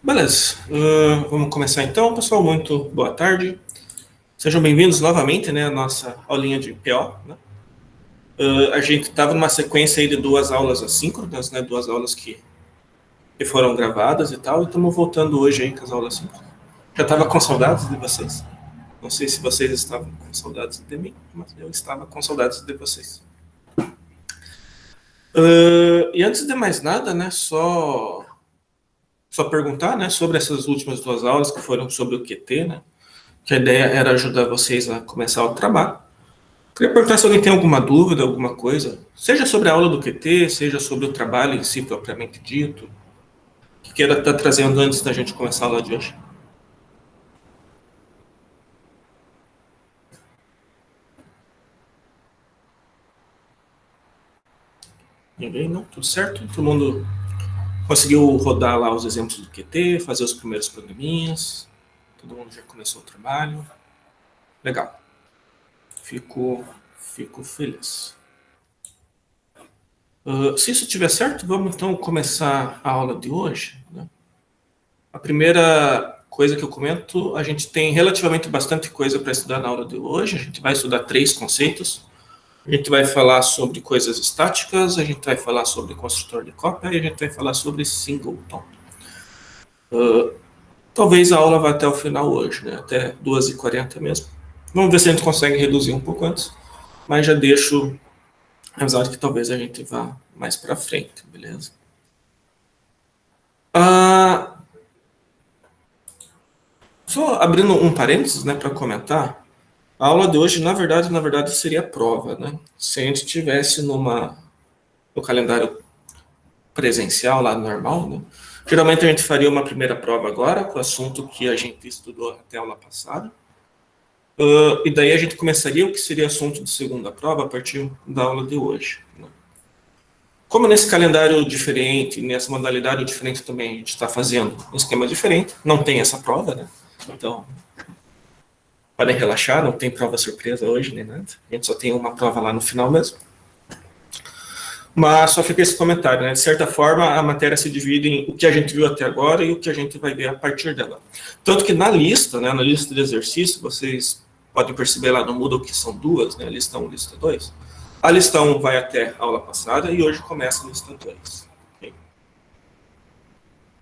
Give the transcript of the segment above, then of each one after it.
Beleza, vamos começar então, pessoal. Muito boa tarde. Sejam bem-vindos novamente, né, à nossa aulinha de PO. Né? A gente estava numa sequência aí de duas aulas assíncronas, né, duas aulas que foram gravadas e tal, e estamos voltando hoje aí com as aulas assíncronas. Já estava com saudades de vocês. Não sei se vocês estavam com saudades de mim, mas eu estava com saudades de vocês. E antes de mais nada, né, só perguntar, né, sobre essas últimas duas aulas que foram sobre o QT, né? Que a ideia era ajudar vocês a começar o trabalho. Queria perguntar se alguém tem alguma dúvida, alguma coisa, seja sobre a aula do QT, seja sobre o trabalho em si propriamente dito, que queira estar trazendo antes da gente começar a aula de hoje. Ninguém, não? Tudo certo? Todo mundo conseguiu rodar lá os exemplos do QT, fazer os primeiros programinhas? Todo mundo já começou o trabalho? Legal. Fico feliz. Se isso estiver certo, vamos então começar a aula de hoje. Né? A primeira coisa que eu comento, a gente tem relativamente bastante coisa para estudar na aula de hoje. A gente vai estudar 3 conceitos. A gente vai falar sobre coisas estáticas, a gente vai falar sobre construtor de cópia e a gente vai falar sobre singleton. Talvez a aula vá até o final hoje, né? Até 2h40 mesmo. Vamos ver se a gente consegue reduzir um pouco antes, mas já deixo avisado que talvez a gente vá mais para frente, beleza? Só abrindo um parênteses, né, para comentar, a aula de hoje, na verdade, seria a prova, né? Se a gente tivesse no calendário presencial, lá normal, né? Geralmente a gente faria uma primeira prova agora, com o assunto que a gente estudou até a aula passada. E daí a gente começaria o que seria assunto de segunda prova a partir da aula de hoje. Né? Como nesse calendário diferente, nessa modalidade diferente também, a gente está fazendo um esquema diferente, não tem essa prova, né? Então, podem relaxar, não tem prova surpresa hoje, nem nada. A gente só tem uma prova lá no final mesmo. Mas só fica esse comentário, né? De certa forma, a matéria se divide em o que a gente viu até agora e o que a gente vai ver a partir dela. Tanto que na lista, né, na lista de exercício, vocês podem perceber lá no Moodle que são duas, né? Lista 1 e lista 2. A lista 1 vai até a aula passada e hoje começa a lista 2. Okay?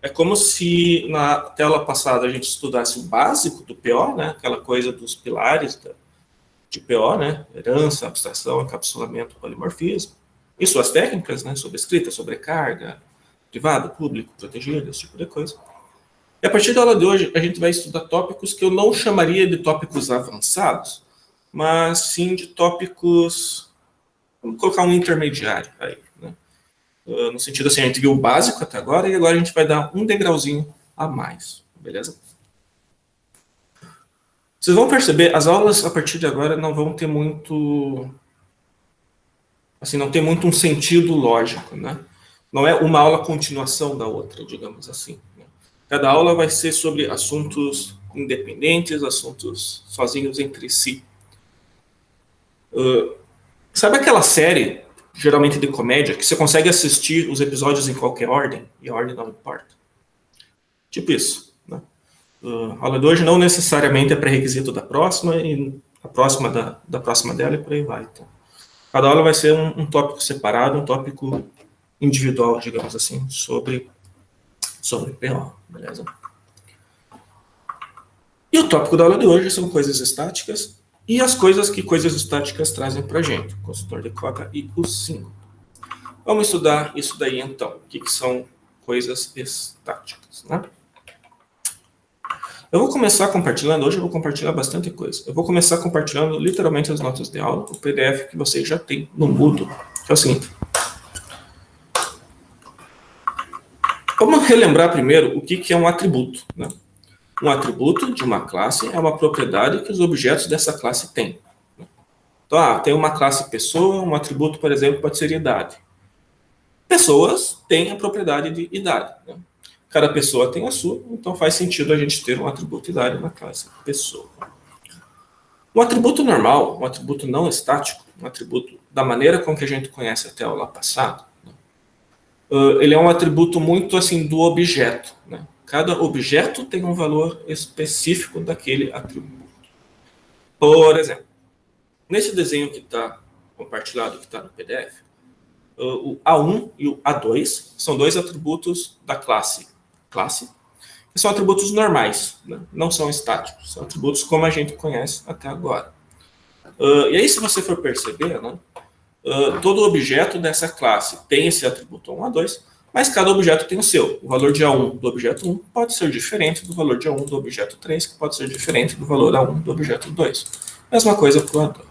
É como se na tela passada a gente estudasse o básico do PO, né? Aquela coisa dos pilares de PO, né? Herança, abstração, encapsulamento, polimorfismo. E suas técnicas, né? Sobrescrita, sobrecarga, privado, público, protegido, esse tipo de coisa. E a partir da aula de hoje, a gente vai estudar tópicos que eu não chamaria de tópicos avançados, mas sim de tópicos, vamos colocar um intermediário aí, né? No sentido assim, a gente viu o básico até agora e agora a gente vai dar um degrauzinho a mais, beleza? Vocês vão perceber, as aulas a partir de agora não vão ter muito, assim, não tem muito um sentido lógico, né? Não é uma aula continuação da outra, digamos assim. Né? Cada aula vai ser sobre assuntos independentes, assuntos sozinhos entre si. Sabe aquela série, geralmente de comédia, que você consegue assistir os episódios em qualquer ordem, e a ordem não importa? Tipo isso. Né? A aula de hoje não necessariamente é pré-requisito da próxima, e a próxima da próxima dela e por aí vai. Então. Cada aula vai ser um tópico separado, um tópico individual, digamos assim, sobre PO, beleza? E o tópico da aula de hoje são coisas estáticas e as coisas que coisas estáticas trazem para a gente, o construtor de cópia e o símbolo. Vamos estudar isso daí então, o que são coisas estáticas, né? Eu vou começar compartilhando, hoje eu vou compartilhar bastante coisa. Eu vou começar compartilhando literalmente as notas de aula, o PDF que vocês já têm no Moodle, que é o seguinte. Vamos relembrar primeiro o que é um atributo, né? Um atributo de uma classe é uma propriedade que os objetos dessa classe têm. Então, tem uma classe pessoa, um atributo, por exemplo, pode ser idade. Pessoas têm a propriedade de idade. Né? Cada pessoa tem a sua, então faz sentido a gente ter um atributo idade na classe pessoa. Um atributo normal, um atributo não estático, um atributo da maneira com que a gente conhece até a aula passada, ele é um atributo muito assim do objeto. Né? Cada objeto tem um valor específico daquele atributo. Por exemplo, nesse desenho que está compartilhado, que está no PDF, o A1 e o A2 são dois atributos da classe, que são atributos normais, né? Não são estáticos, são atributos como a gente conhece até agora. E aí, se você for perceber, né, todo objeto dessa classe tem esse atributo A1, A2, mas cada objeto tem o seu. O valor de A1 do objeto 1 pode ser diferente do valor de A1 do objeto 3, que pode ser diferente do valor A1 do objeto 2. Mesma coisa para o A2.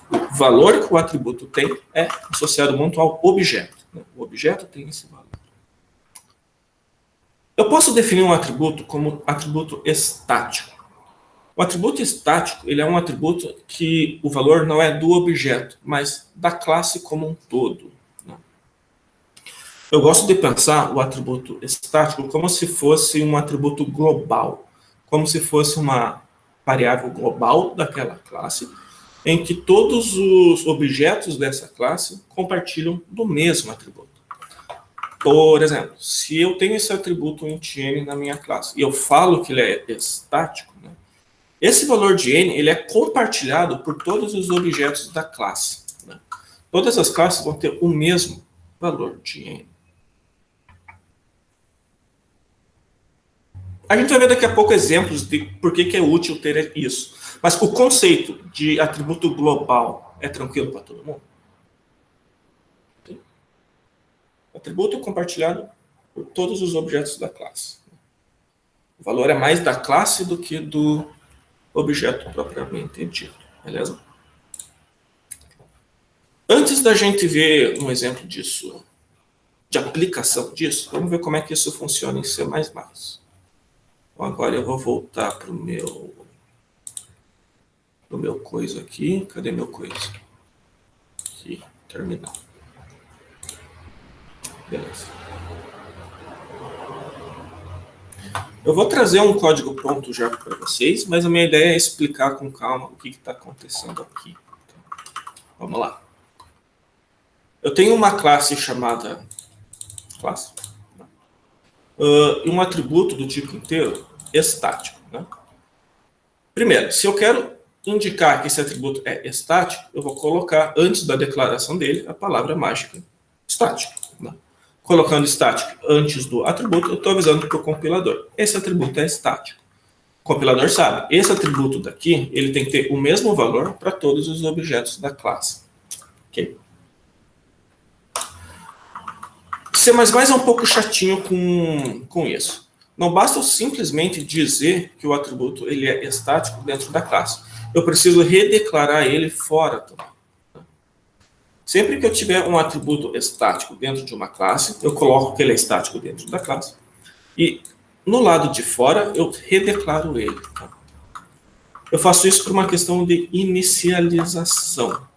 O valor que o atributo tem é associado muito ao objeto, né? O objeto tem esse valor. Eu posso definir um atributo como atributo estático. O atributo estático, ele é um atributo que o valor não é do objeto, mas da classe como um todo, né? Eu gosto de pensar o atributo estático como se fosse um atributo global, como se fosse uma variável global daquela classe, em que todos os objetos dessa classe compartilham do mesmo atributo. Por exemplo, se eu tenho esse atributo int n na minha classe e eu falo que ele é estático, né, esse valor de n ele é compartilhado por todos os objetos da classe, né? Todas as classes vão ter o mesmo valor de n. A gente vai ver daqui a pouco exemplos de por que é útil ter isso. Mas o conceito de atributo global é tranquilo para todo mundo? Atributo compartilhado por todos os objetos da classe. O valor é mais da classe do que do objeto propriamente dito, beleza? Antes da gente ver um exemplo disso, de aplicação disso, vamos ver como é que isso funciona em C++. Então, agora eu vou voltar para o meu coisa aqui. Cadê meu coisa? Aqui, terminal. Beleza. Eu vou trazer um código pronto já para vocês, mas a minha ideia é explicar com calma o que está acontecendo aqui. Então, vamos lá. Eu tenho uma classe chamada classe, e um atributo do tipo inteiro estático, né? Primeiro, se eu quero indicar que esse atributo é estático, eu vou colocar, antes da declaração dele, a palavra mágica estático, né? Colocando estático antes do atributo, eu estou avisando para o compilador. Esse atributo é estático. O compilador sabe, esse atributo daqui, ele tem que ter o mesmo valor para todos os objetos da classe. Ok? C++ é um pouco chatinho com isso. Não basta eu simplesmente dizer que o atributo ele é estático dentro da classe. Eu preciso redeclarar ele fora também. Sempre que eu tiver um atributo estático dentro de uma classe, eu coloco que ele é estático dentro da classe. E no lado de fora, eu redeclaro ele. Eu faço isso por uma questão de inicialização.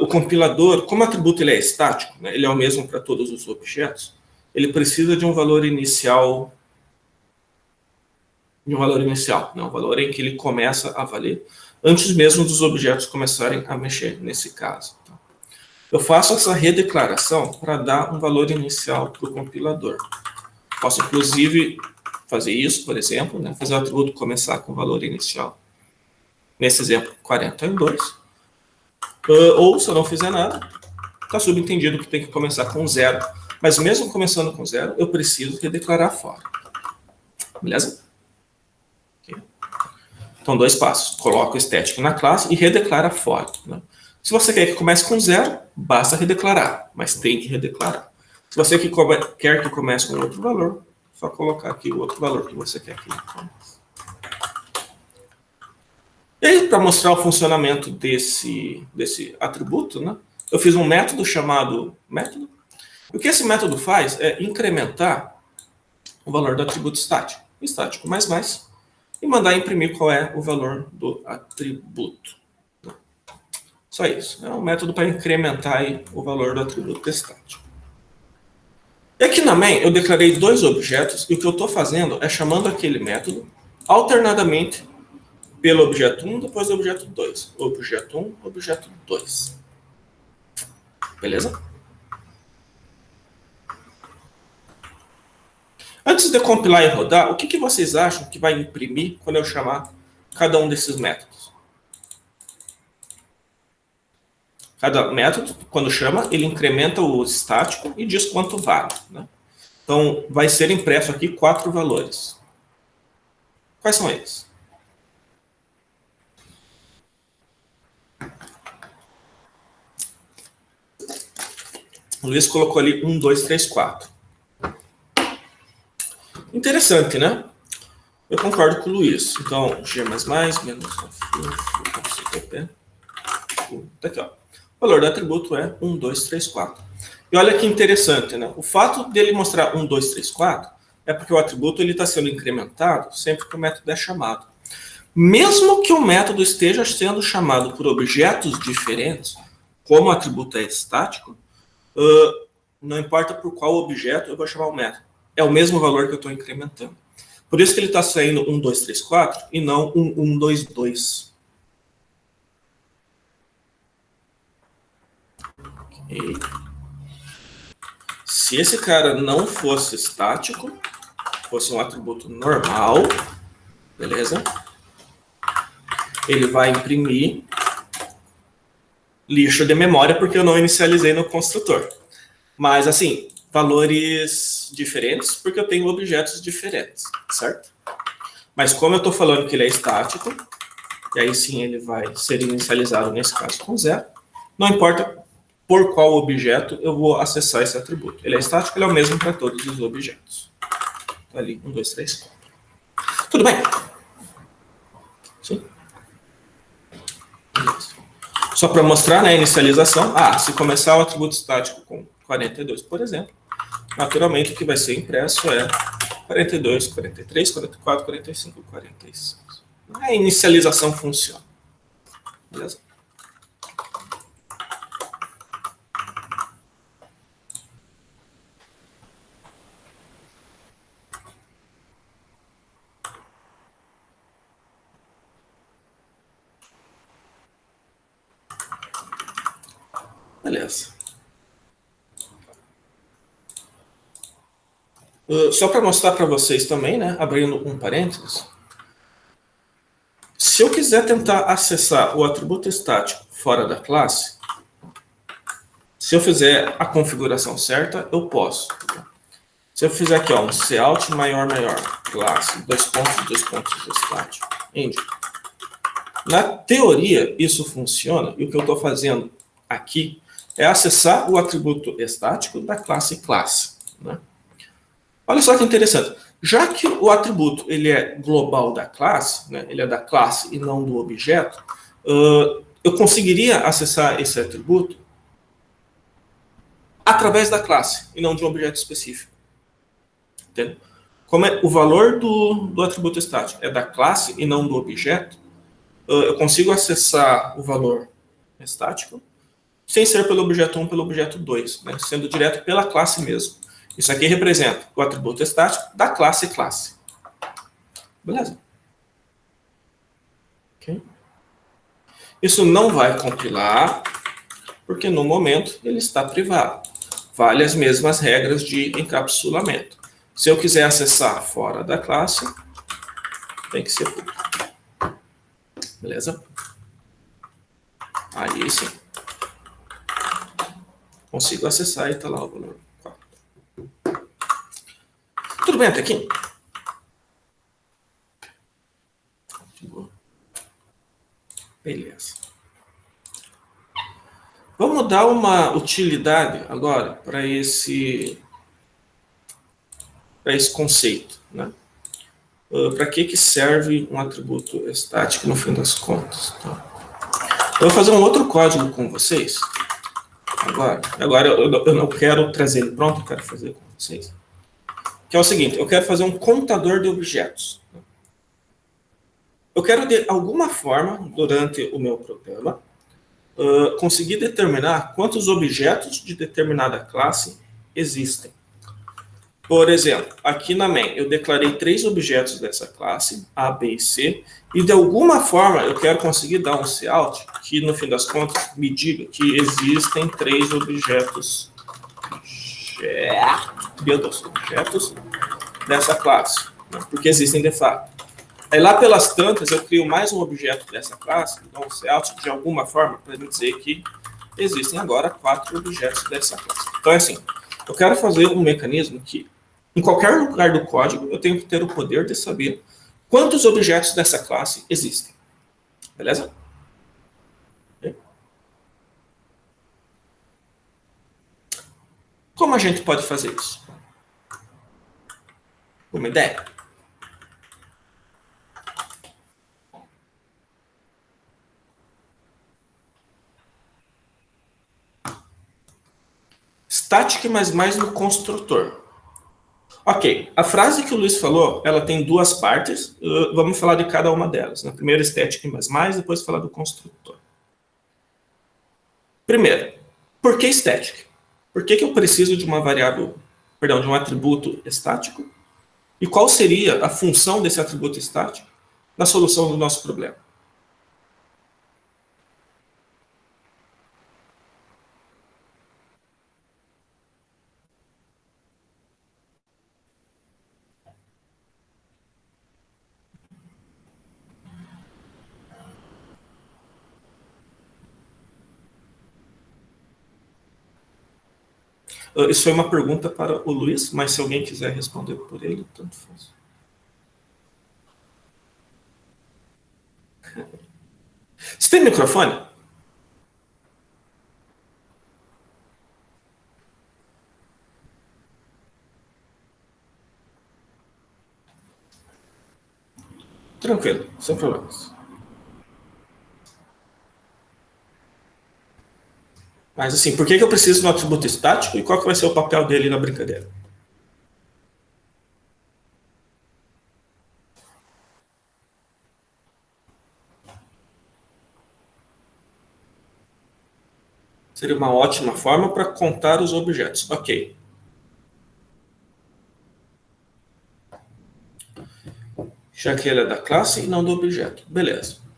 O compilador, como o atributo ele é estático, né, ele é o mesmo para todos os objetos, ele precisa de um valor inicial, né, um valor em que ele começa a valer, antes mesmo dos objetos começarem a mexer nesse caso. Eu faço essa redeclaração para dar um valor inicial para o compilador. Posso, inclusive, fazer isso, por exemplo, né, fazer o atributo começar com o valor inicial. Nesse exemplo, 42. Ou, se eu não fizer nada, está subentendido que tem que começar com 0. Mas mesmo começando com 0, eu preciso redeclarar fora. Beleza? Okay. Então, 2 passos. Coloca o static na classe e redeclara fora, né? Se você quer que comece com 0, basta redeclarar, mas tem que redeclarar. Se você quer que comece com outro valor, só colocar aqui o outro valor que você quer que comece. E aí, para mostrar o funcionamento desse atributo, né, eu fiz um método chamado método. O que esse método faz é incrementar o valor do atributo estático, e mandar imprimir qual é o valor do atributo. Só isso. É um método para incrementar aí o valor do atributo estático. E aqui na main eu declarei 2 objetos e o que eu estou fazendo é chamando aquele método alternadamente pelo objeto 1, depois do objeto 2. Objeto 1, objeto 2. Beleza? Antes de compilar e rodar, o que vocês acham que vai imprimir quando eu chamar cada um desses métodos? Cada método, quando chama, ele incrementa o estático e diz quanto vale, né? Então, vai ser impresso aqui 4 valores. Quais são eles? O Luiz colocou ali 1, 2, 3, 4. Interessante, né? Eu concordo com o Luiz. Então, G++, menos CPP. Tá aqui, ó. O valor do atributo é 1, 2, 3, 4. E olha que interessante, né? O fato dele mostrar 1, 2, 3, 4 é porque o atributo está sendo incrementado sempre que o método é chamado. Mesmo que o método esteja sendo chamado por objetos diferentes, como o atributo é estático, não importa por qual objeto eu vou chamar o método. É o mesmo valor que eu estou incrementando. Por isso que ele está saindo 1, 2, 3, 4 e não 1, 1, 2, 2. Okay. Se esse cara não fosse estático, fosse um atributo normal, beleza? Ele vai imprimir lixo de memória porque eu não inicializei no construtor. Mas, assim, valores diferentes porque eu tenho objetos diferentes, certo? Mas como eu estou falando que ele é estático, e aí sim ele vai ser inicializado, nesse caso, com 0, não importa por qual objeto eu vou acessar esse atributo. Ele é estático, ele é o mesmo para todos os objetos. Tá ali, 1, 2, 3, 4. Tudo bem? Sim? Só para mostrar, né, a inicialização. Se começar o atributo estático com 42, por exemplo, naturalmente o que vai ser impresso é 42, 43, 44, 45, 46. A inicialização funciona. Beleza? Beleza. Só para mostrar para vocês também, né, abrindo um parênteses, se eu quiser tentar acessar o atributo estático fora da classe, se eu fizer a configuração certa, eu posso. Se eu fizer aqui, ó, um cout maior, classe, 2 pontos, estático, end. Na teoria, isso funciona, e o que eu estou fazendo aqui é acessar o atributo estático da classe, né? Olha só que interessante. Já que o atributo ele é global da classe, né, ele é da classe e não do objeto, eu conseguiria acessar esse atributo através da classe e não de um objeto específico. Entende? Como o valor do atributo estático é da classe e não do objeto, eu consigo acessar o valor estático sem ser pelo objeto 1, pelo objeto 2, né, sendo direto pela classe mesmo. Isso aqui representa o atributo estático da classe. Beleza? Okay. Isso não vai compilar, porque no momento ele está privado. Vale as mesmas regras de encapsulamento. Se eu quiser acessar fora da classe, tem que ser público. Beleza? Aí sim. Consigo acessar e está lá o valor 4. Tudo bem até aqui? Beleza. Vamos dar uma utilidade agora para esse conceito, né? Para que serve um atributo estático no fim das contas? Tá? Eu vou fazer um outro código com vocês. Agora eu não quero trazer ele pronto, eu quero fazer com vocês. Que é o seguinte, eu quero fazer um contador de objetos. Eu quero, de alguma forma, durante o meu programa, conseguir determinar quantos objetos de determinada classe existem. Por exemplo, aqui na main, eu declarei 3 objetos dessa classe, A, B e C, e de alguma forma eu quero conseguir dar um cout que, no fim das contas, me diga que existem 3 objetos dessa classe, né? Porque existem de fato. Aí lá pelas tantas eu crio mais um objeto dessa classe, então um Cout de alguma forma para me dizer que existem agora 4 objetos dessa classe. Então é assim, eu quero fazer um mecanismo que em qualquer lugar do código eu tenho que ter o poder de saber quantos objetos dessa classe existem. Beleza? Como a gente pode fazer isso? Uma ideia? Static, mas mais no construtor. Ok, a frase que o Luiz falou, ela tem 2 partes, vamos falar de cada uma delas. Né? Primeiro static, mais, depois falar do construtor. Primeiro, por que static? Por que eu preciso de uma variável, perdão, de um atributo estático? E qual seria a função desse atributo estático na solução do nosso problema? Isso foi uma pergunta para o Luiz, mas se alguém quiser responder por ele, tanto faz. Você tem microfone? Tranquilo, sem problemas. Mas assim, por que eu preciso de um atributo estático e qual que vai ser o papel dele na brincadeira? Seria uma ótima forma para contar os objetos. Ok. Já que ele é da classe e não do objeto. Beleza.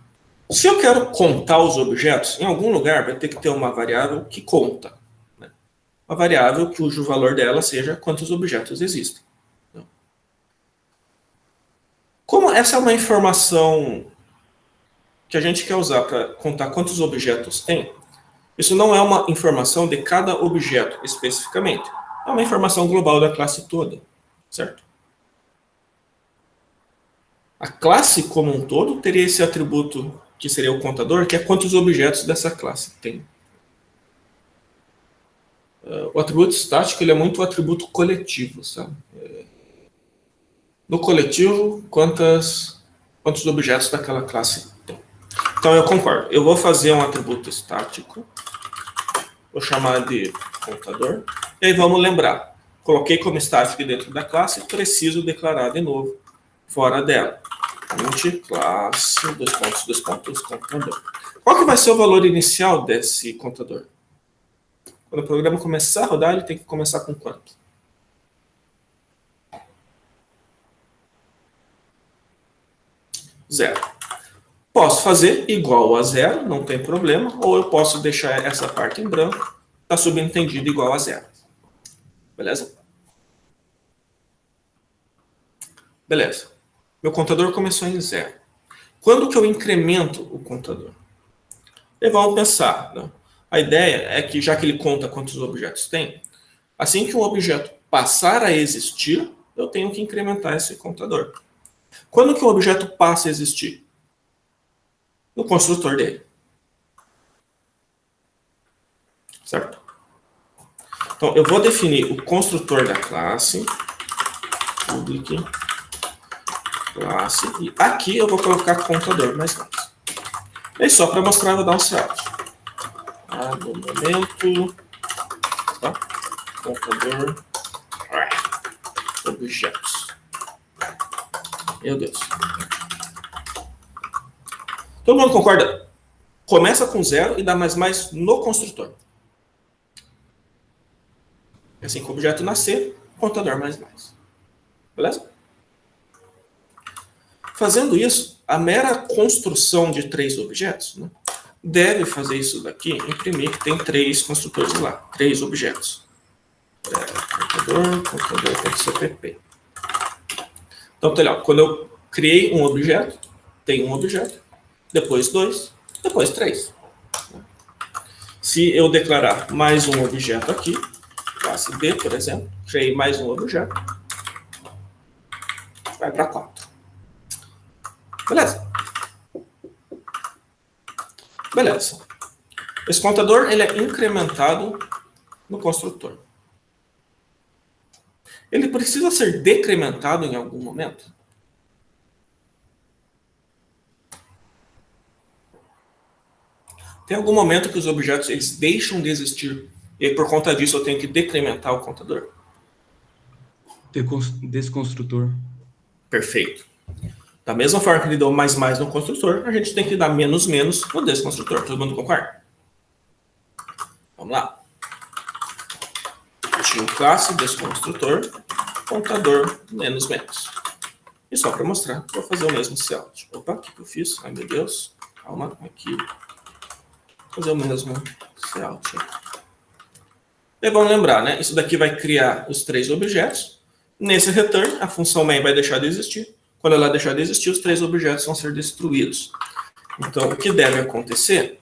Se eu quero contar os objetos, em algum lugar vai ter que ter uma variável que conta. Né? Uma variável cujo valor dela seja quantos objetos existem. Como essa é uma informação que a gente quer usar para contar quantos objetos tem, isso não é uma informação de cada objeto especificamente. É uma informação global da classe toda, certo? A classe como um todo teria esse atributo que seria o contador, que é quantos objetos dessa classe tem. O atributo estático ele é muito o atributo coletivo, sabe? No coletivo, quantos objetos daquela classe tem. Então eu concordo. Eu vou fazer um atributo estático, vou chamar de contador, e aí vamos lembrar. Coloquei como estático dentro da classe, preciso declarar de novo fora dela. Int classe, contador. Qual que vai ser o valor inicial desse contador? Quando o programa começar a rodar, ele tem que começar com quanto? 0. Posso fazer igual a 0, não tem problema, ou eu posso deixar essa parte em branco, está subentendido igual a 0. Beleza? Beleza. Meu contador começou em 0. Quando que eu incremento o contador? E vamos pensar, né? A ideia é que, já que ele conta quantos objetos tem, assim que um objeto passar a existir, eu tenho que incrementar esse contador. Quando que um objeto passa a existir? No construtor dele. Certo? Então, eu vou definir o construtor da classe, public, classe, e aqui eu vou colocar contador mais. E só para mostrar, eu vou dar um Cout. No momento, tá? Contador, objetos. Meu Deus. Todo mundo concorda? Começa com 0 e dá mais no construtor. Assim que o objeto nascer, contador mais. Beleza? Fazendo isso, a mera construção de 3 objetos, né, deve fazer isso daqui, imprimir que tem 3 construtores lá, 3 objetos. Contador.cpp. Então, tá lá, quando eu criei um objeto, tem um objeto, depois 2, depois 3. Se eu declarar mais um objeto aqui, classe B, por exemplo, criei mais um objeto, vai para 4. Beleza? Beleza. Esse contador ele é incrementado no construtor. Ele precisa ser decrementado em algum momento? Tem algum momento que os objetos eles deixam de existir e por conta disso eu tenho que decrementar o contador? Desconstrutor. Perfeito. Da mesma forma que ele deu mais no construtor, a gente tem que dar menos no desconstrutor. Todo mundo concorda? Vamos lá. Tinha classe desconstrutor, contador menos. E só para mostrar, vou fazer o mesmo cout. Opa, o que eu fiz? Ai meu Deus. Calma, aqui. Vou fazer o mesmo cout. E vamos lembrar, né? Isso daqui vai criar os 3 objetos. Nesse return, a função main vai deixar de existir. Quando ela deixar de existir, os 3 objetos vão ser destruídos. Então, o que deve acontecer?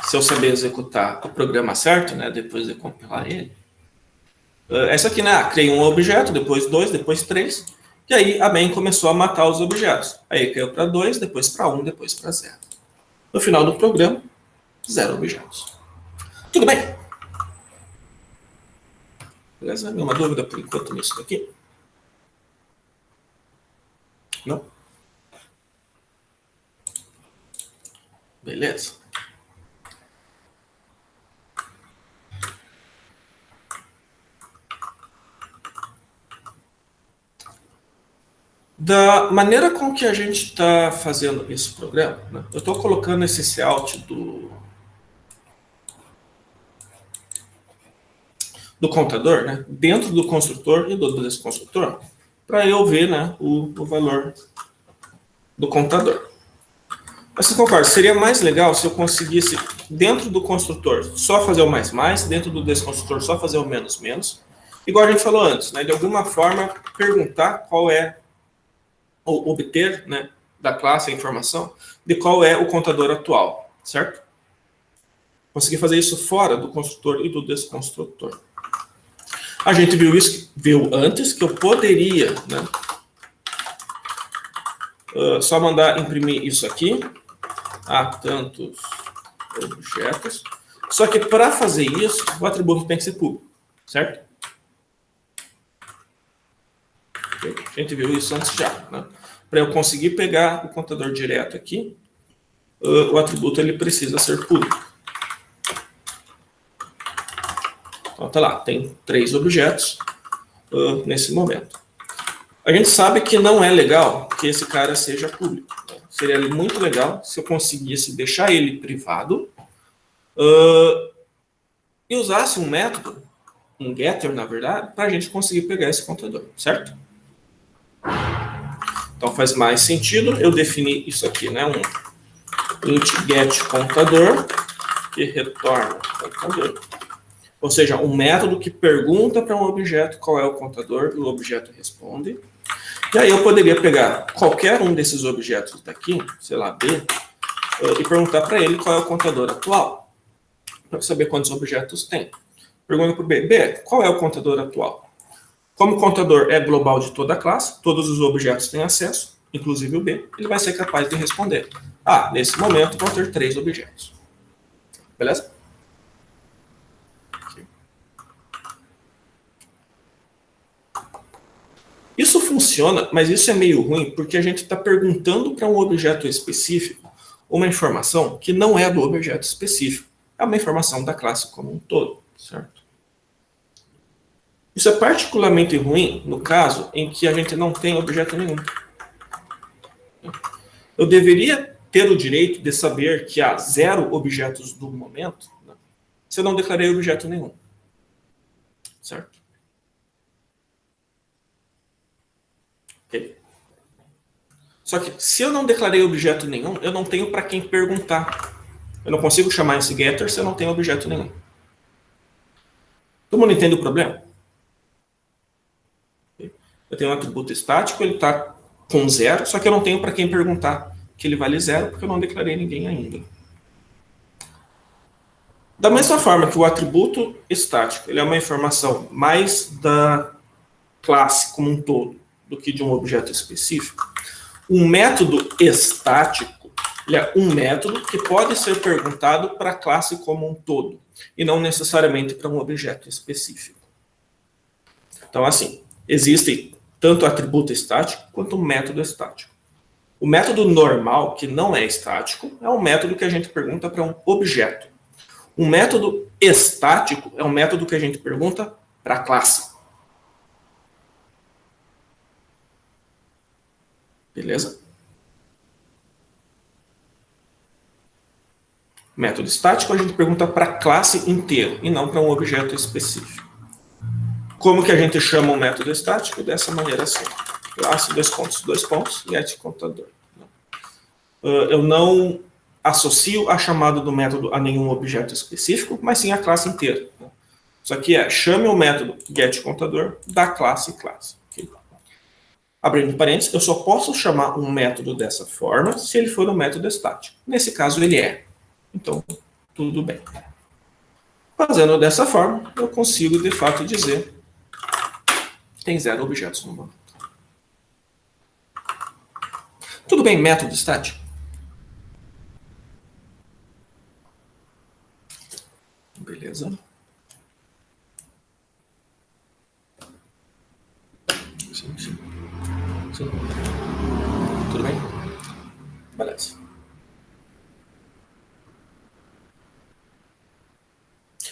Se eu saber executar o programa certo, né, depois de compilar ele, essa aqui, né, criei um objeto, depois 2, depois 3, e aí a main começou a matar os objetos. Aí caiu para 2, depois para 1, depois para 0. No final do programa, 0 objetos. Tudo bem? Beleza? Nenhuma dúvida por enquanto nisso daqui? Não? Beleza. Da maneira com que a gente está fazendo esse programa, né, eu estou colocando esse cout do contador, né, dentro do construtor e do desconstrutor, para eu ver, né, o valor do contador. Mas você concorda, seria mais legal se eu conseguisse, dentro do construtor, só fazer o mais, dentro do desconstrutor, só fazer o menos, igual a gente falou antes, né, de alguma forma perguntar qual é, ou obter, né, da classe a informação de qual é o contador atual, certo? Conseguir fazer isso fora do construtor e do desconstrutor. A gente viu antes que eu poderia, né, só mandar imprimir isso aqui a tantos objetos. Só que para fazer isso, o atributo tem que ser público, certo? A gente viu isso antes já, né? Para eu conseguir pegar o contador direto aqui, o atributo ele precisa ser público. Então tá lá, tem 3 objetos nesse momento. A gente sabe que não é legal que esse cara seja público. Né? Seria muito legal se eu conseguisse deixar ele privado e usasse um método, um getter, na verdade, para a gente conseguir pegar esse contador, certo? Então faz mais sentido eu definir isso aqui, né? Um int get contador que retorna contador. Ou seja, um método que pergunta para um objeto qual é o contador e o objeto responde. E aí eu poderia pegar qualquer um desses objetos daqui, sei lá, B, e perguntar para ele qual é o contador atual, para saber quantos objetos tem. Pergunta para o B, B, qual é o contador atual? Como o contador é global de toda a classe, todos os objetos têm acesso, inclusive o B, ele vai ser capaz de responder. Ah, nesse momento vão ter 3 objetos. Beleza? Isso funciona, mas isso é meio ruim porque a gente está perguntando para um objeto específico uma informação que não é do objeto específico. É uma informação da classe como um todo, certo? Isso é particularmente ruim no caso em que a gente não tem objeto nenhum. Eu deveria ter o direito de saber que há 0 objetos do momento, né, se eu não declarei objeto nenhum. Certo? Ok? Só que se eu não declarei objeto nenhum, eu não tenho para quem perguntar. Eu não consigo chamar esse getter se eu não tenho objeto nenhum. Todo mundo entende o problema? Eu tenho um atributo estático, ele está com 0, só que eu não tenho para quem perguntar que ele vale 0, porque eu não declarei ninguém ainda. Da mesma forma que o atributo estático ele é uma informação mais da classe como um todo do que de um objeto específico, um método estático ele é um método que pode ser perguntado para a classe como um todo e não necessariamente para um objeto específico. Então, assim, existem tanto atributo estático quanto método estático. O método normal, que não é estático, é um método que a gente pergunta para um objeto. Um método estático é um método que a gente pergunta para a classe. Beleza? Método estático a gente pergunta para a classe inteira e não para um objeto específico. Como que a gente chama um método estático? Dessa maneira assim. Classe, dois pontos, get contador. Eu não associo a chamada do método a nenhum objeto específico, mas sim a classe inteira. Isso aqui é, chame o método getContador da classe classe. Okay? Abrindo parênteses, eu só posso chamar um método dessa forma se ele for um método estático. Nesse caso, ele é. Então, tudo bem. Fazendo dessa forma, eu consigo, de fato, dizer que tem 0 objetos no banco. Tudo bem, método estático? Beleza. Sim. Tudo bem? Beleza.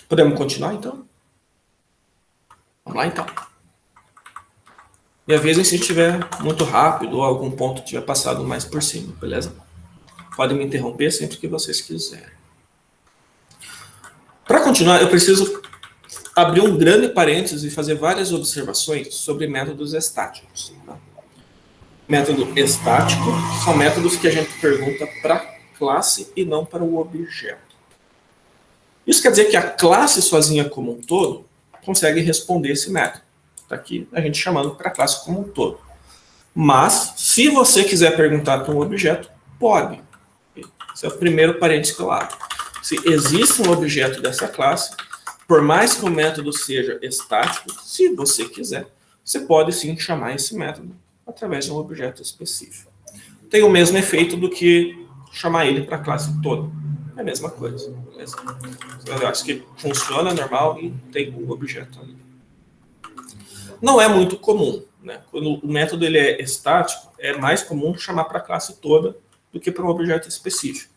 Podemos continuar, então? Vamos lá, então. Me avisem se estiver muito rápido ou algum ponto tiver passado mais por cima, beleza? Podem me interromper sempre que vocês quiserem. Para continuar, eu preciso abrir um grande parênteses e fazer várias observações sobre métodos estáticos. Tá? Método estático são métodos que a gente pergunta para a classe e não para o objeto. Isso quer dizer que a classe sozinha como um todo consegue responder esse método. Está aqui a gente chamando para a classe como um todo. Mas, se você quiser perguntar para um objeto, pode. Esse é o primeiro parênteses que eu abro. Se existe um objeto dessa classe, por mais que o método seja estático, se você quiser, você pode sim chamar esse método através de um objeto específico. Tem o mesmo efeito do que chamar ele para a classe toda. É a mesma coisa. Beleza? Eu acho que funciona normal e tem um objeto ali. Não é muito comum. Né? Quando o método ele é estático, é mais comum chamar para a classe toda do que para um objeto específico.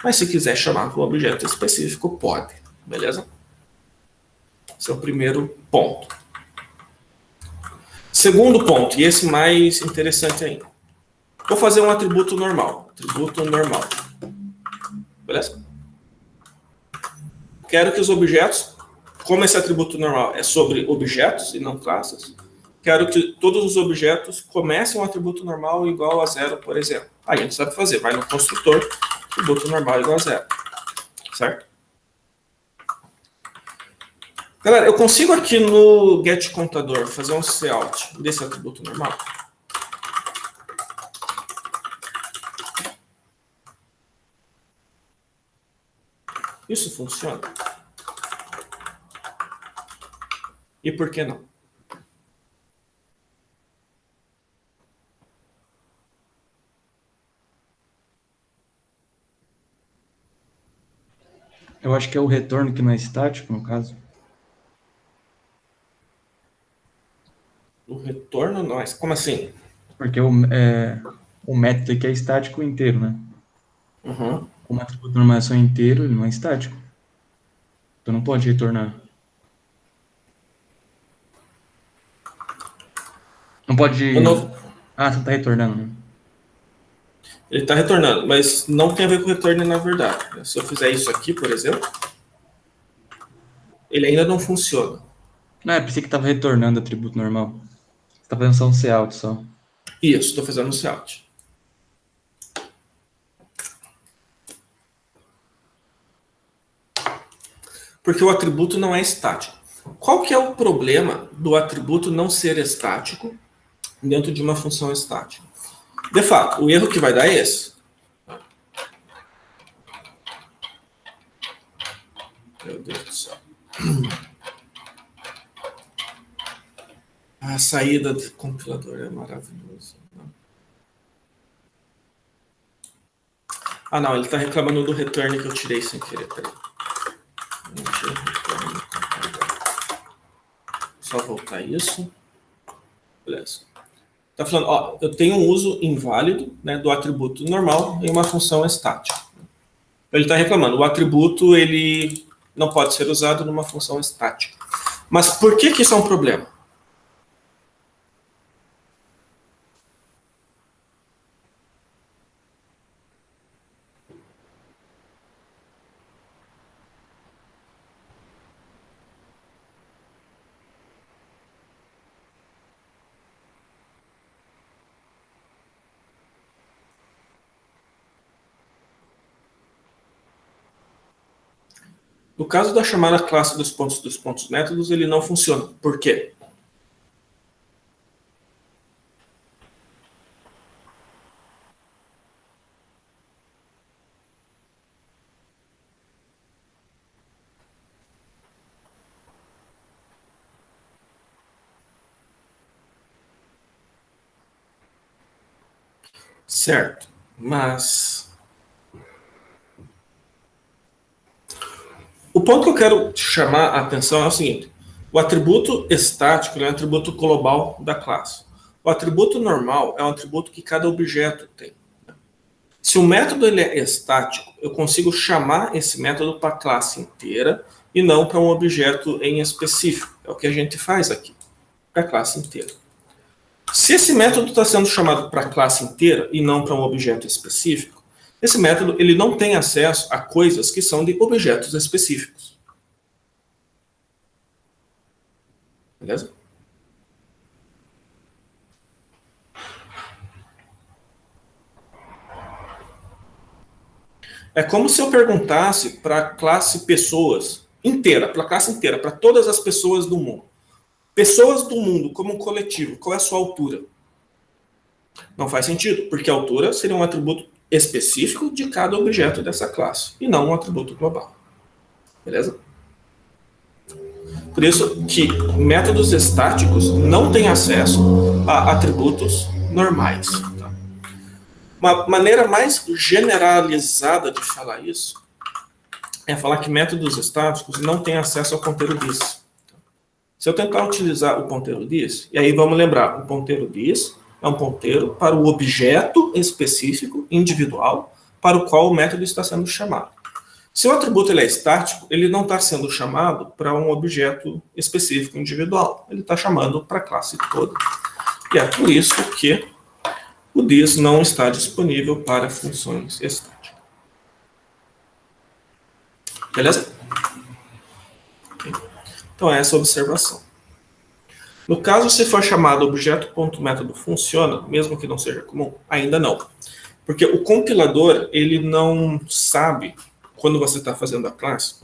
Mas se quiser chamar para um objeto específico, pode. Beleza? Esse é o primeiro ponto. Segundo ponto, e esse mais interessante ainda. Vou fazer um atributo normal. Atributo normal. Beleza? Quero que os objetos, como esse atributo normal é sobre objetos e não classes, quero que todos os objetos comecem um atributo normal igual a 0, por exemplo. A gente sabe fazer, vai no construtor, atributo normal igual a 0. Certo? Galera, eu consigo aqui no getContador fazer um cout desse atributo normal? Isso funciona? E por que não? Eu acho que é o retorno que não é estático, no caso. O retorno, nós. Como assim? Porque o método aqui é estático inteiro, né? Uhum. Como o atributo de normalização é inteiro, ele não é estático. Então não pode retornar. Não pode... Não... Ah, você tá retornando, né? Ele está retornando, mas não tem a ver com retorno na verdade. Se eu fizer isso aqui, por exemplo, ele ainda não funciona. Não, eu pensei que tava retornando atributo normal. Você tá fazendo só um cout só. Isso, estou fazendo um cout. Porque o atributo não é estático. Qual que é o problema do atributo não ser estático dentro de uma função estática? De fato, o erro que vai dar é esse. Meu Deus do céu. A saída do compilador é maravilhosa. Ah, não, ele está reclamando do return que eu tirei sem querer. Peraí. Só voltar isso. Beleza. Está falando, ó, eu tenho um uso inválido, né, do atributo normal em uma função estática. Ele está reclamando, o atributo ele não pode ser usado numa função estática. Mas por que isso é um problema? No caso da chamada classe dos pontos métodos, ele não funciona. Por quê? Certo, mas o ponto que eu quero chamar a atenção é o seguinte: o atributo estático é um atributo global da classe. O atributo normal é um atributo que cada objeto tem. Se o método ele é estático, eu consigo chamar esse método para a classe inteira e não para um objeto em específico. É o que a gente faz aqui, para a classe inteira. Se esse método está sendo chamado para a classe inteira e não para um objeto específico, esse método ele não tem acesso a coisas que são de objetos específicos. Beleza? É como se eu perguntasse para a classe pessoas inteira, para a classe inteira, para todas as pessoas do mundo. Pessoas do mundo como um coletivo, qual é a sua altura? Não faz sentido, porque a altura seria um atributo específico de cada objeto dessa classe, e não um atributo global. Beleza? Por isso que métodos estáticos não têm acesso a atributos normais. Tá? Uma maneira mais generalizada de falar isso é falar que métodos estáticos não têm acesso ao ponteiro this. Se eu tentar utilizar o ponteiro this, e aí vamos lembrar, o ponteiro this é um ponteiro para o objeto específico, individual, para o qual o método está sendo chamado. Se o atributo ele é estático, ele não está sendo chamado para um objeto específico, individual. Ele está chamando para a classe toda. E é por isso que o this não está disponível para funções estáticas. Beleza? Então, essa é a observação. No caso, se for chamado objeto.método funciona, mesmo que não seja comum, ainda não. Porque o compilador, ele não sabe, quando você está fazendo a classe,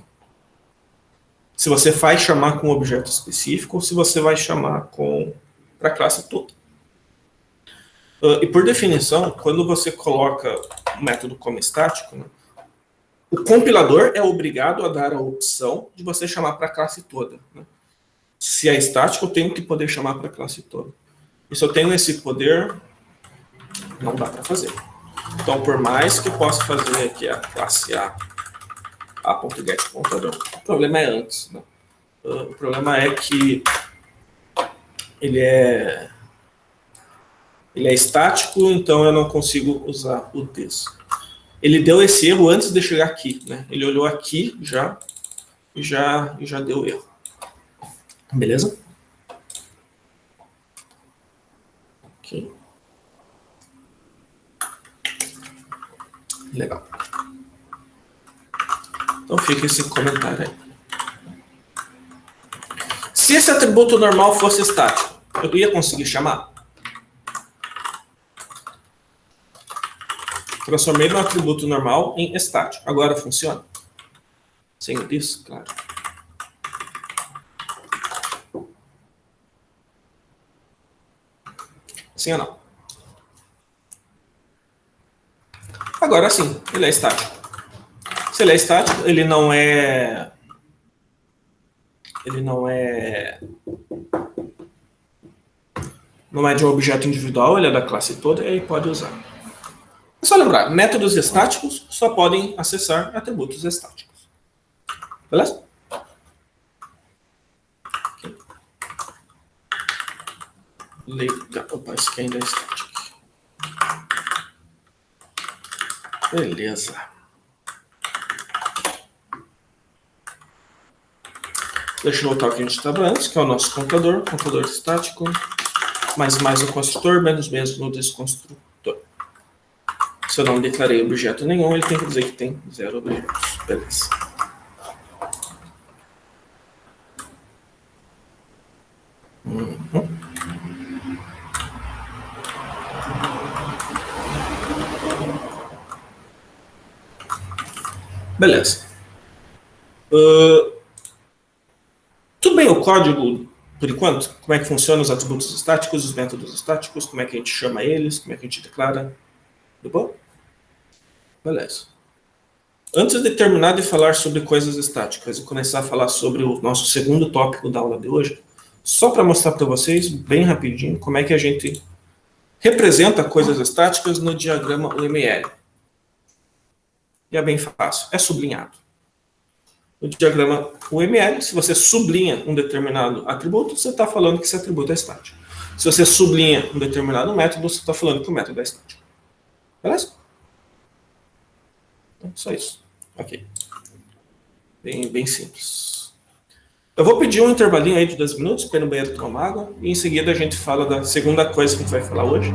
se você vai chamar com um objeto específico ou se você vai chamar para a classe toda. E por definição, quando você coloca o método como estático, né, o compilador é obrigado a dar a opção de você chamar para a classe toda. Né? Se é estático, eu tenho que poder chamar para a classe toda. E se eu tenho esse poder, não dá para fazer. Então, por mais que eu possa fazer aqui a classe a.getContador, o problema é antes. Né? O problema é que ele é estático, então eu não consigo usar o this. Ele deu esse erro antes de chegar aqui. Né? Ele olhou aqui e já deu erro. Beleza? Ok. Legal. Então fica esse comentário aí. Se esse atributo normal fosse estático, eu ia conseguir chamar? Transformei meu atributo normal em estático. Agora funciona? Sem isso, claro. Sim ou não? Agora sim, ele é estático. Se ele é estático, ele não é de um objeto individual, ele é da classe toda e aí pode usar. É só lembrar, métodos estáticos só podem acessar atributos estáticos. Beleza? Legal. Opa, esse aqui ainda é estático. Beleza. Deixa eu voltar ao que a gente estava antes, que é o nosso contador estático, mais o construtor, menos no desconstrutor. Se eu não declarei objeto nenhum, ele tem que dizer que tem 0 objetos. Beleza. Beleza. Tudo bem o código, por enquanto? Como é que funcionam os atributos estáticos, os métodos estáticos, como é que a gente chama eles, como é que a gente declara? Tudo bom? Beleza. Antes de terminar de falar sobre coisas estáticas e começar a falar sobre o nosso segundo tópico da aula de hoje, só para mostrar para vocês, bem rapidinho, como é que a gente representa coisas estáticas no diagrama UML. E é bem fácil, é sublinhado. No diagrama UML, se você sublinha um determinado atributo, você está falando que esse atributo é estático. Se você sublinha um determinado método, você está falando que o método é estático. Beleza? Então, só isso. Ok. Bem simples. Eu vou pedir um intervalinho aí de 2 minutos para ir no banheiro tomar água e em seguida a gente fala da segunda coisa que a gente vai falar hoje,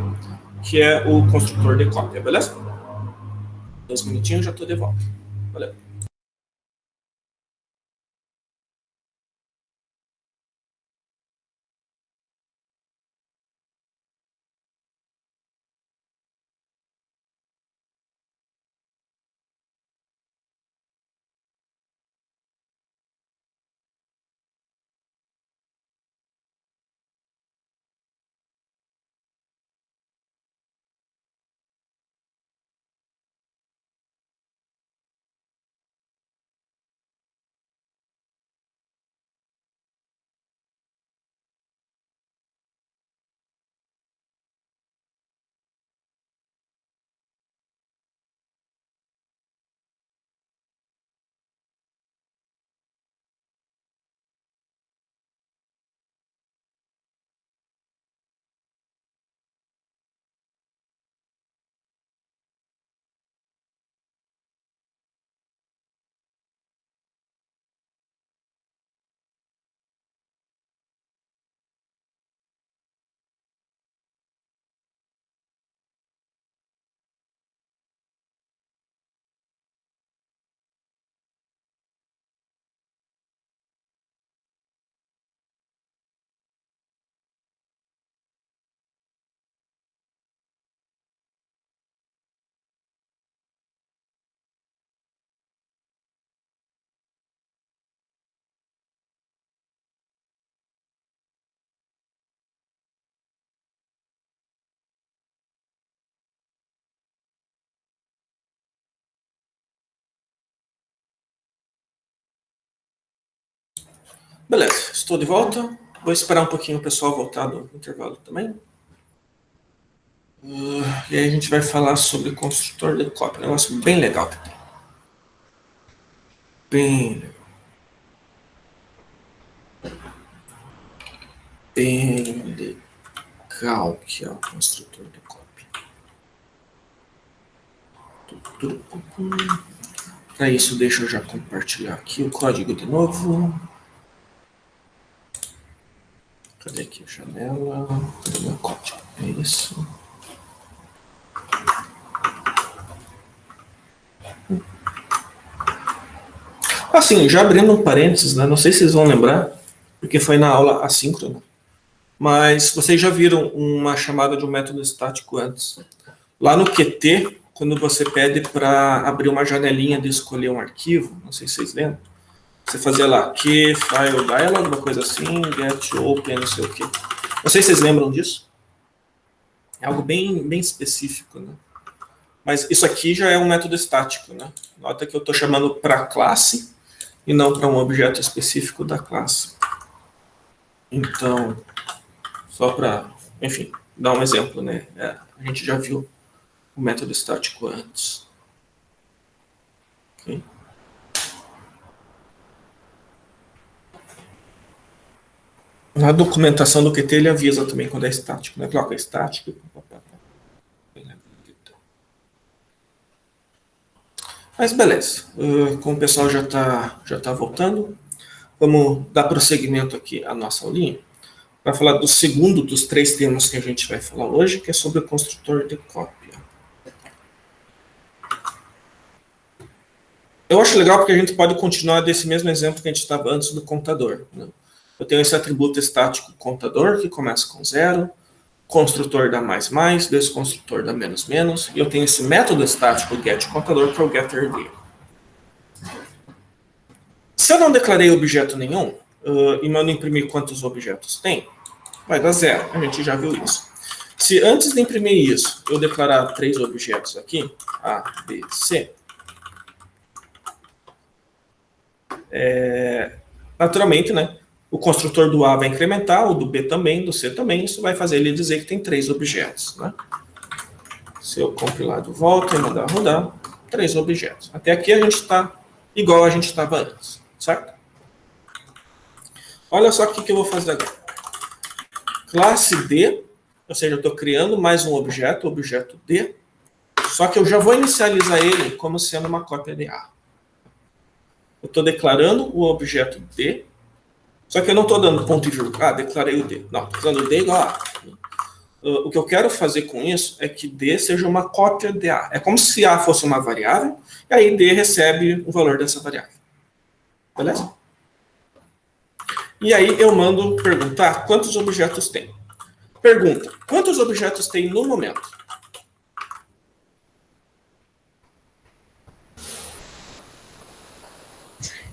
que é o construtor de cópia, beleza? 2 minutinhos, já estou de volta. Valeu. Beleza, estou de volta. Vou esperar um pouquinho o pessoal voltar do intervalo também. E aí a gente vai falar sobre construtor de cópia. Um negócio bem legal. Bem legal. Bem legal que é o construtor de cópia. Para isso, deixa eu já compartilhar aqui o código de novo. Cadê aqui a janela? Cadê o meu código? É isso. Assim, já abrindo um parênteses, né? Não sei se vocês vão lembrar, porque foi na aula assíncrona, mas vocês já viram uma chamada de um método estático antes. Lá no Qt, quando você pede para abrir uma janelinha de escolher um arquivo, não sei se vocês lembram, você fazia lá que file dialog, uma coisa assim, get open, não sei o quê. Não sei se vocês lembram disso. É algo bem específico, né? Mas isso aqui já é um método estático, né? Nota que eu estou chamando para classe e não para um objeto específico da classe. Então, só para, enfim, dar um exemplo, né? A gente já viu o método estático antes. Okay? Na documentação do Qt ele avisa também quando é estático, né? Coloca estático. Mas beleza, como o pessoal já tá voltando, vamos dar prosseguimento aqui à nossa aulinha para falar do segundo dos 3 temas que a gente vai falar hoje, que é sobre o construtor de cópia. Eu acho legal porque a gente pode continuar desse mesmo exemplo que a gente estava antes do contador, né? Eu tenho esse atributo estático contador, que começa com 0, construtor da mais, desconstrutor da menos, e eu tenho esse método estático getContador, que é o getterD. Se eu não declarei objeto nenhum, e mando imprimir quantos objetos tem, vai dar 0. A gente já viu isso. Se antes de imprimir isso, eu declarar 3 objetos aqui, A, B, C, naturalmente, né, o construtor do A vai incrementar, o do B também, do C também, isso vai fazer ele dizer que tem 3 objetos, né? Se eu compilar de volta e mandar rodar, 3 objetos. Até aqui a gente está igual a gente estava antes, certo? Olha só o que eu vou fazer agora. Classe D, ou seja, eu estou criando mais um objeto, objeto D, só que eu já vou inicializar ele como sendo uma cópia de A. Eu estou declarando o objeto D, só que eu não estou dando ponto e vírgula. Ah, declarei o D. Não, estou dando D igual a A. O que eu quero fazer com isso é que D seja uma cópia de A. É como se A fosse uma variável, e aí D recebe o valor dessa variável. Beleza? E aí eu mando perguntar quantos objetos tem. Pergunta, quantos objetos tem no momento?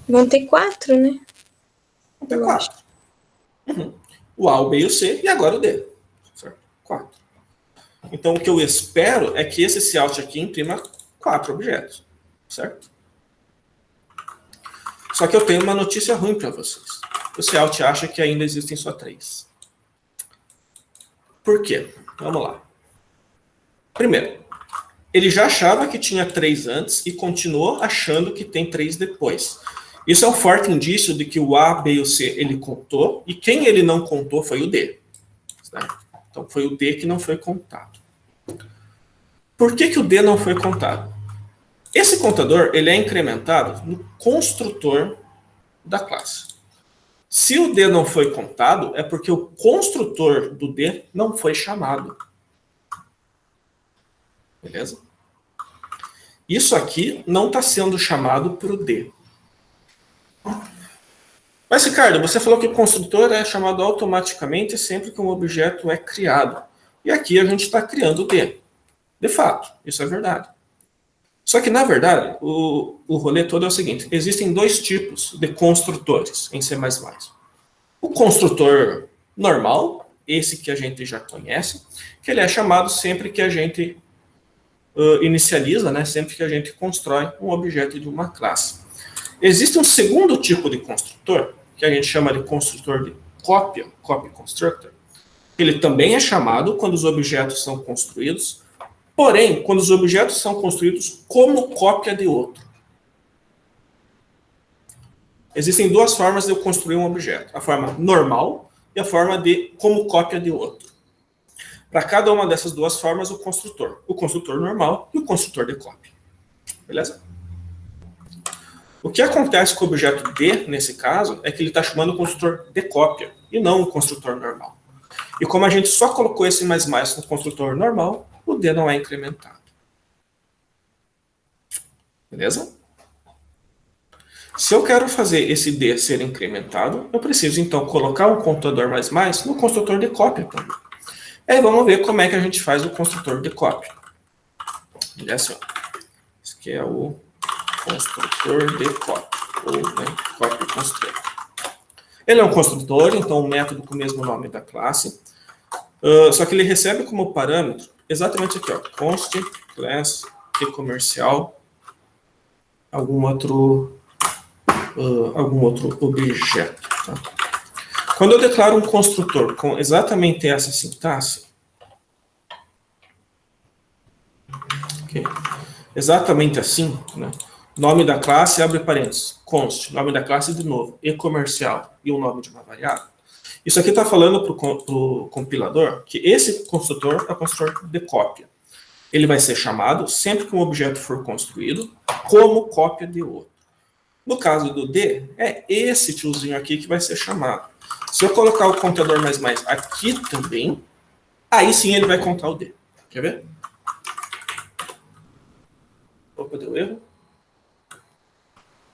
Vão ter 4, né? Vão ter 4. Uhum. O A, o B e o C, e agora o D. Certo? 4. Então, o que eu espero é que esse Cout aqui imprima 4 objetos. Certo? Só que eu tenho uma notícia ruim para vocês. O Cout acha que ainda existem só 3. Por quê? Vamos lá. Primeiro, ele já achava que tinha 3 antes e continuou achando que tem 3 depois. Isso é um forte indício de que o A, B e o C ele contou, e quem ele não contou foi o D. Certo? Então foi o D que não foi contado. Por que o D não foi contado? Esse contador ele é incrementado no construtor da classe. Se o D não foi contado, é porque o construtor do D não foi chamado. Beleza? Isso aqui não está sendo chamado para o D. Mas, Ricardo, você falou que o construtor é chamado automaticamente sempre que um objeto é criado. E aqui a gente está criando o D. De fato, isso é verdade. Só que, na verdade, o rolê todo é o seguinte. Existem 2 tipos de construtores em C++. O construtor normal, esse que a gente já conhece, que ele é chamado sempre que a gente inicializa, né, sempre que a gente constrói um objeto de uma classe. Existe um segundo tipo de construtor, que a gente chama de construtor de cópia, copy constructor. Ele também é chamado quando os objetos são construídos, porém, quando os objetos são construídos como cópia de outro. Existem 2 formas de eu construir um objeto. A forma normal e a forma de como cópia de outro. Para cada uma dessas 2 formas, o construtor normal e o construtor de cópia. Beleza? O que acontece com o objeto D, nesse caso, é que ele está chamando o construtor de cópia, e não o construtor normal. E como a gente só colocou esse mais no construtor normal, o D não é incrementado. Beleza? Se eu quero fazer esse D ser incrementado, eu preciso, então, colocar um contador mais no construtor de cópia também. E aí vamos ver como é que a gente faz o construtor de cópia. Olha assim, ó. Esse aqui é o construtor de cópia, ou né, copy constructor. Ele é um construtor, então um método com o mesmo nome da classe. Só que ele recebe como parâmetro exatamente aqui, ó, const class e-comercial algum outro objeto. Tá? Quando eu declaro um construtor com exatamente essa sintaxe, okay, exatamente assim, né? Nome da classe, abre parênteses, const, nome da classe de novo, e-comercial e o nome de uma variável. Isso aqui está falando para o compilador que esse construtor é o construtor de cópia. Ele vai ser chamado, sempre que um objeto for construído, como cópia de outro. No caso do D, é esse tiozinho aqui que vai ser chamado. Se eu colocar o contador mais aqui também, aí sim ele vai contar o D. Quer ver? Opa, deu erro.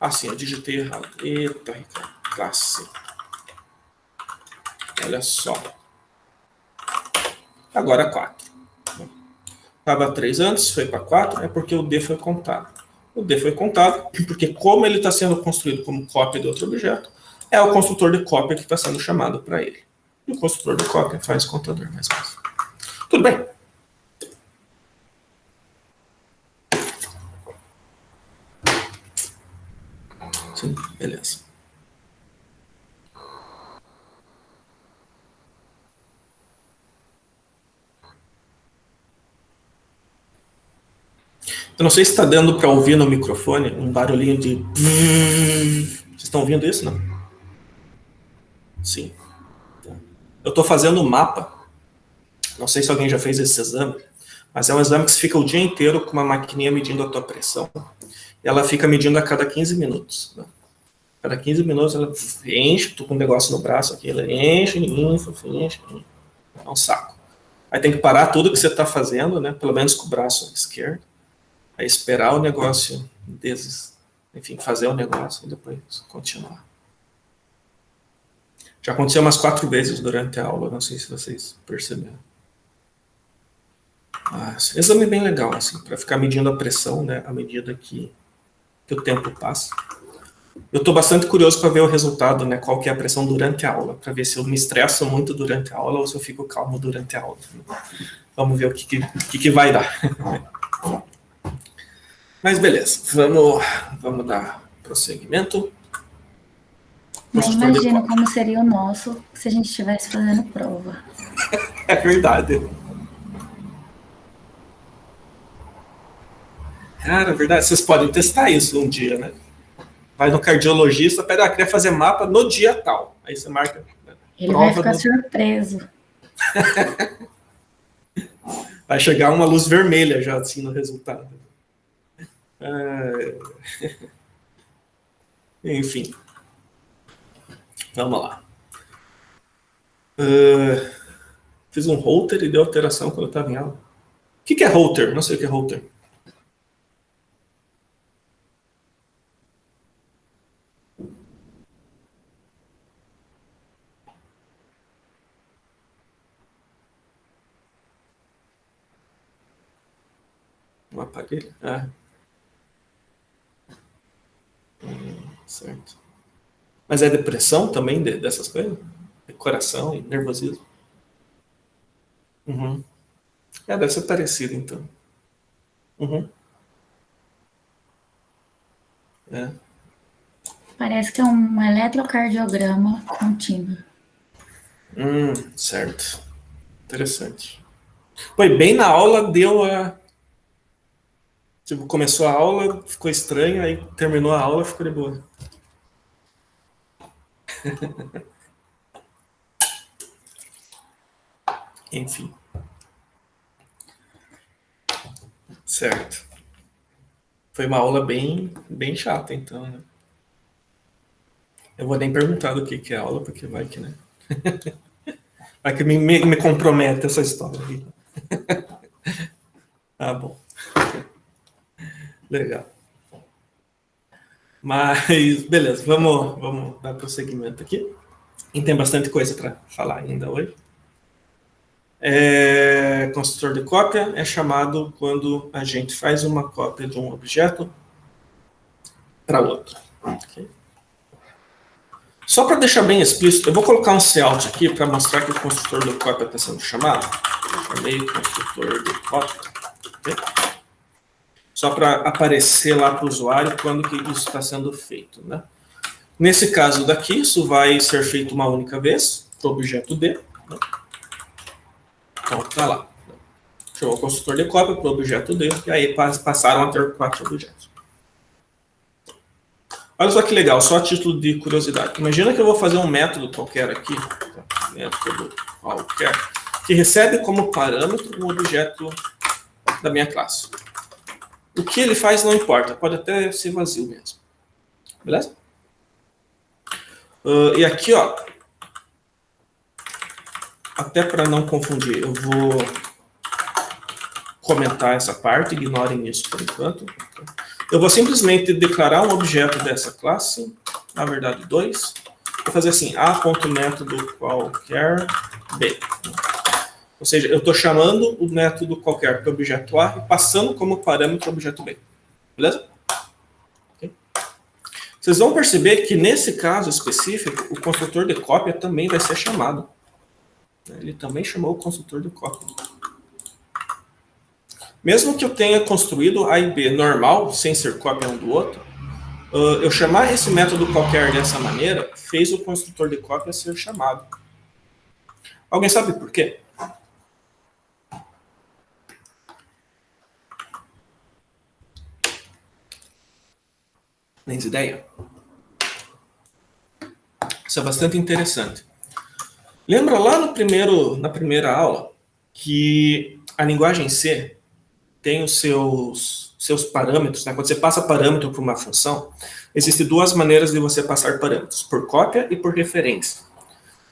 Ah, sim, eu digitei errado. Eita, Ricardo. Classe. Olha só. Agora 4. Estava 3 antes, foi para 4, é porque o D foi contado. O D foi contado porque, como ele está sendo construído como cópia de outro objeto, é o construtor de cópia que está sendo chamado para ele. E o construtor de cópia faz o contador mais fácil. Tudo bem? Sim, beleza. Eu não sei se está dando para ouvir no microfone um barulhinho de... Vocês estão ouvindo isso, não? Sim. Eu estou fazendo um mapa. Não sei se alguém já fez esse exame, mas é um exame que você fica o dia inteiro com uma maquininha medindo a tua pressão. E ela fica medindo a cada 15 minutos. Né? Cada 15 minutos ela enche, tô com um negócio no braço aqui, ela enche, enche. É um saco. Aí tem que parar tudo que você está fazendo, né? Pelo menos com o braço esquerdo. Aí esperar o negócio, enfim, fazer o negócio e depois continuar. Já aconteceu umas 4 vezes durante a aula, não sei se vocês perceberam. Mas, exame bem legal, assim, para ficar medindo a pressão, né, à medida que o tempo passa. Eu estou bastante curioso para ver o resultado, né, qual que é a pressão durante a aula, para ver se eu me estresso muito durante a aula ou se eu fico calmo durante a aula. Vamos ver o que vai dar. Mas beleza, vamos dar prosseguimento. Nem imagino como seria o nosso se a gente estivesse fazendo prova. É verdade. Cara, é verdade. Vocês podem testar isso um dia, né? Vai no cardiologista, pede, queria fazer mapa no dia tal. Aí você marca. Né? Ele vai ficar surpreso. Vai chegar uma luz vermelha já assim no resultado. Enfim. Vamos lá. Fiz um router e deu alteração quando eu estava em aula. O que é router? Não sei o que é router. Um aparelho? Certo. Mas é depressão também dessas coisas? Coração e nervosismo? Uhum. Deve ser parecido, então. Uhum. Parece que é um eletrocardiograma contínuo. Certo. Interessante. Foi bem na aula, deu a... Tipo, começou a aula, ficou estranho, aí terminou a aula, ficou de boa. Enfim. Certo. Foi uma aula bem chata, então, né? Eu vou nem perguntar do que é a aula, porque vai que, né? Vai que me compromete essa história aí. Tá bom. Legal. Mas, beleza, vamos dar prosseguimento aqui. E tem bastante coisa para falar ainda hoje. Construtor de cópia é chamado quando a gente faz uma cópia de um objeto para outro. Okay? Só para deixar bem explícito, eu vou colocar um cout aqui para mostrar que o construtor de cópia está sendo chamado. Eu chamei construtor de cópia. Okay? Só para aparecer lá para o usuário quando que isso está sendo feito, né? Nesse caso daqui, isso vai ser feito uma única vez para o objeto D. Né? Então, está lá. Chamou o construtor de cópia para o objeto D, e aí passaram a ter 4 objetos. Olha só que legal, só a título de curiosidade. Imagina que eu vou fazer um método qualquer aqui, método qualquer, que recebe como parâmetro um objeto da minha classe. O que ele faz não importa, pode até ser vazio mesmo. Beleza? E aqui, ó, até para não confundir, eu vou comentar essa parte, ignorem isso por enquanto. Eu vou simplesmente declarar um objeto dessa classe, na verdade 2, vou fazer assim, a.método qualquer b. Ou seja, eu estou chamando o método qualquer para o objeto A e passando como parâmetro o objeto B. Beleza? Okay. Vocês vão perceber que nesse caso específico, o construtor de cópia também vai ser chamado. Ele também chamou o construtor de cópia. Mesmo que eu tenha construído A e B normal, sem ser cópia um do outro, eu chamar esse método qualquer dessa maneira, fez o construtor de cópia ser chamado. Alguém sabe por quê? Nem ideia? Isso é bastante interessante. Lembra lá na primeira aula que a linguagem C tem os seus parâmetros, né? Quando você passa parâmetro para uma função, existem 2 maneiras de você passar parâmetros, por cópia e por referência.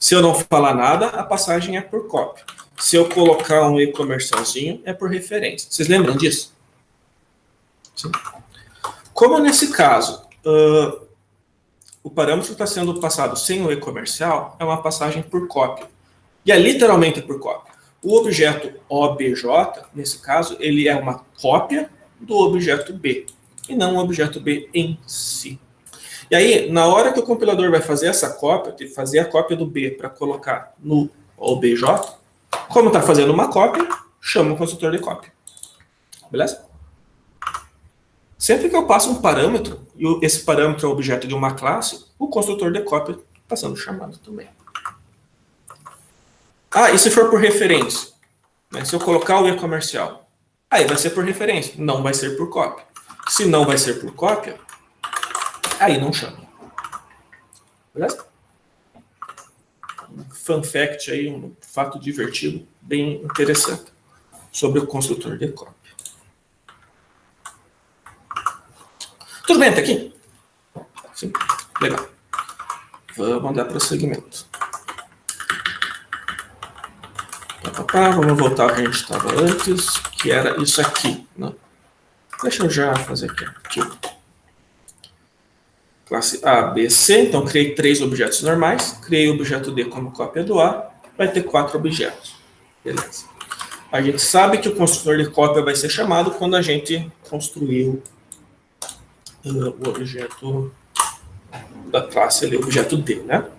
Se eu não falar nada, a passagem é por cópia. Se eu colocar um e comercialzinho, é por referência. Vocês lembram disso? Sim. Como nesse caso, o parâmetro está sendo passado sem o e comercial, é uma passagem por cópia. E é literalmente por cópia. O objeto obj, nesse caso, ele é uma cópia do objeto B, e não o objeto B em si. E aí, na hora que o compilador vai fazer essa cópia, tem que fazer a cópia do B para colocar no obj, como está fazendo uma cópia, chama o construtor de cópia. Beleza? Sempre que eu passo um parâmetro, e esse parâmetro é o objeto de uma classe, o construtor de cópia está sendo chamado também. E se for por referência? Né? Se eu colocar o e comercial, aí vai ser por referência, não vai ser por cópia. Se não vai ser por cópia, aí não chama. Beleza? Um fun fact aí, um fato divertido, bem interessante, sobre o construtor de cópia. Tudo bem até aqui? Sim? Legal. Vamos dar prosseguimento. Vamos voltar ao que a gente estava antes, que era isso aqui. Né? Deixa eu já fazer aqui. Classe A, B, C. Então, criei 3 objetos normais. Criei o objeto D como cópia do A. Vai ter 4 objetos. Beleza. A gente sabe que o construtor de cópia vai ser chamado quando a gente construiu o objeto da classe ali, o objeto D, né?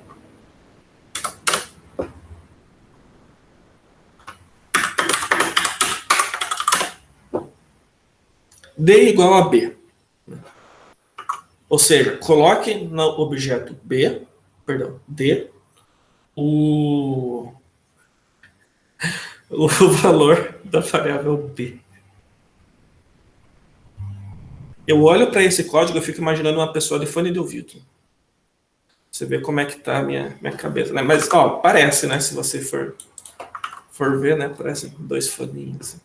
D igual a B. Ou seja, coloque no objeto D, o valor da variável B. Eu olho para esse código e fico imaginando uma pessoa de fone de ouvido. Você vê como é que está a minha cabeça, né? Mas, parece, né? Se você for ver, né? Parece 2 foninhos.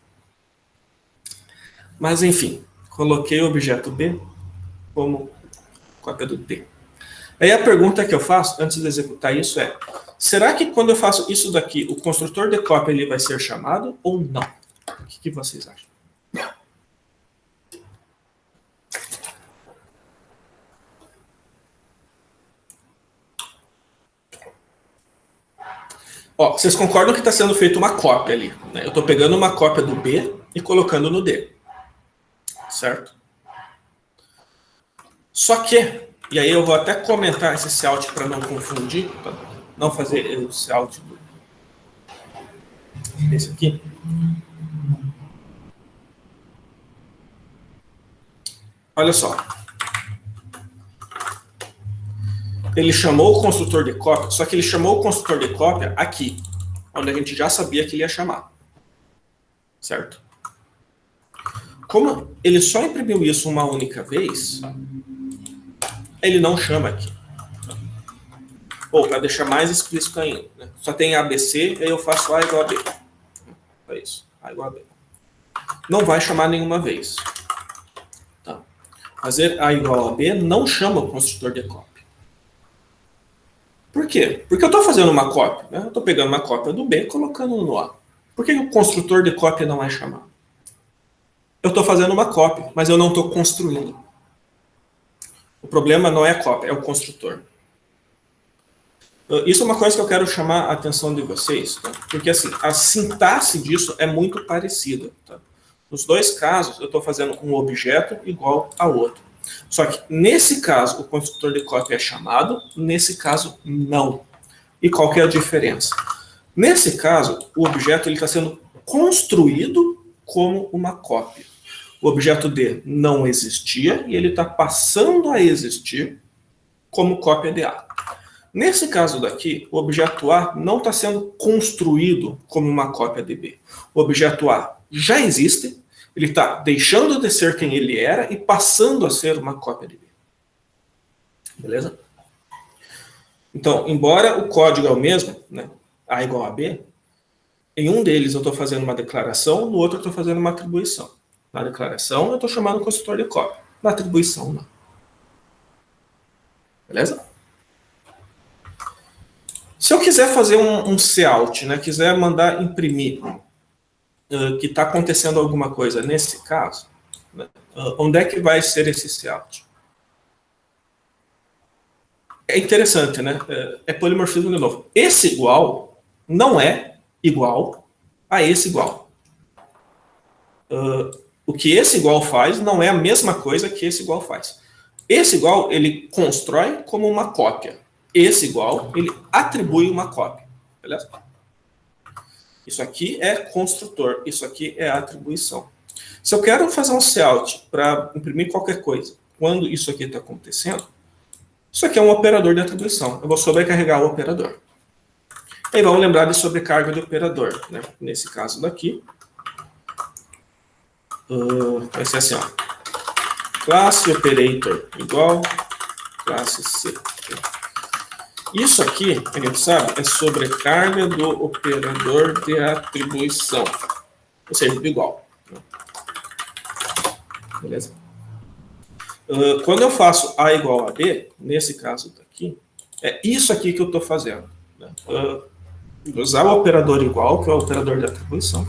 Mas, enfim, coloquei o objeto B como cópia do D. Aí a pergunta que eu faço, antes de executar isso, é: será que quando eu faço isso daqui, o construtor de cópia ele vai ser chamado ou não? O que vocês acham? Vocês concordam que está sendo feita uma cópia ali, né? Eu estou pegando uma cópia do B e colocando no D. Certo? Só que E aí eu vou até comentar esse Cout para não confundir, tá? Não fazer o Cout desse aqui. Olha só. Ele chamou o construtor de cópia, só que ele chamou o construtor de cópia aqui, onde a gente já sabia que ele ia chamar. Certo? Como ele só imprimiu isso uma única vez, ele não chama aqui. Ou, para deixar mais explícito ainda, né? Só tem ABC, aí eu faço A igual a B. É isso, A igual a B. Não vai chamar nenhuma vez. Tá. Fazer A igual a B não chama o construtor de cópia. Por quê? Porque eu estou fazendo uma cópia. Né? Eu estou pegando uma cópia do B e colocando no A. Por que o construtor de cópia não é chamado? Eu estou fazendo uma cópia, mas eu não estou construindo. O problema não é a cópia, é o construtor. Isso é uma coisa que eu quero chamar a atenção de vocês, tá? Porque assim, a sintaxe disso é muito parecida. Tá? Nos dois casos, eu estou fazendo um objeto igual a outro. Só que nesse caso, o construtor de cópia é chamado, nesse caso, não. E qual que é a diferença? Nesse caso, o objeto está sendo construído como uma cópia. O objeto D não existia e ele está passando a existir como cópia de A. Nesse caso daqui, o objeto A não está sendo construído como uma cópia de B. O objeto A já existe, ele está deixando de ser quem ele era e passando a ser uma cópia de B. Beleza? Então, embora o código é o mesmo, né, A igual a B, em um deles eu estou fazendo uma declaração, no outro eu estou fazendo uma atribuição. Na declaração eu estou chamando o construtor de cópia. Na atribuição, não. Beleza? Se eu quiser fazer um cout, né, quiser mandar imprimir que está acontecendo alguma coisa nesse caso, né, onde é que vai ser esse cout? É interessante, né? É polimorfismo de novo. Esse igual não é igual a esse igual. O que esse igual faz não é a mesma coisa que esse igual faz. Esse igual, ele constrói como uma cópia. Esse igual, ele atribui uma cópia. Beleza? Isso aqui é construtor, isso aqui é atribuição. Se eu quero fazer um cout para imprimir qualquer coisa, quando isso aqui está acontecendo, isso aqui é um operador de atribuição. Eu vou sobrecarregar o operador. Aí vamos lembrar de sobrecarga de operador. Né? Nesse caso daqui, vai ser assim, ó. Classe operator igual classe C. Isso aqui, a gente sabe, é sobrecarga do operador de atribuição. Ou seja, do igual. Beleza? Quando eu faço A igual a B, nesse caso daqui, é isso aqui que eu estou fazendo. Né? Usar o operador igual, que é o operador de atribuição,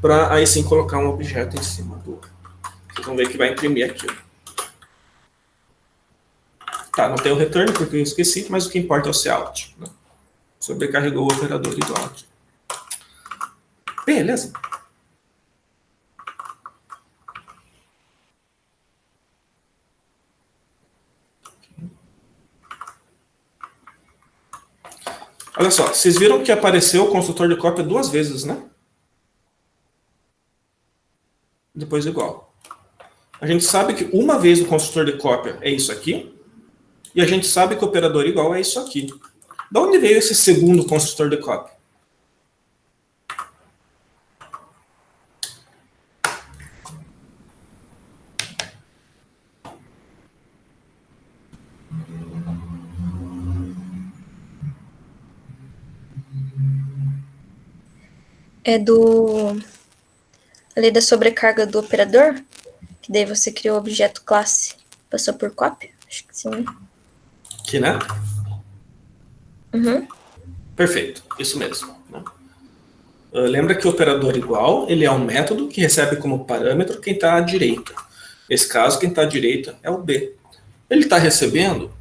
para aí sim colocar um objeto em cima do outro. Vocês vão ver que vai imprimir aqui. Tá, não tem o return porque eu esqueci, mas o que importa é o cout. Né? Sobrecarregou o operador igual aqui. Beleza. Olha só, vocês viram que apareceu o construtor de cópia duas vezes, né? Depois igual. A gente sabe que uma vez o construtor de cópia é isso aqui, e a gente sabe que o operador igual é isso aqui. De onde veio esse segundo construtor de cópia? É do... a lei da sobrecarga do operador? Que daí você criou o objeto classe. Passou por cópia? Acho que sim. Aqui, né? Uhum. Perfeito, isso mesmo. Né? Lembra que o operador igual, ele é um método que recebe como parâmetro quem está à direita. Nesse caso, quem está à direita é o B. Ele está recebendo,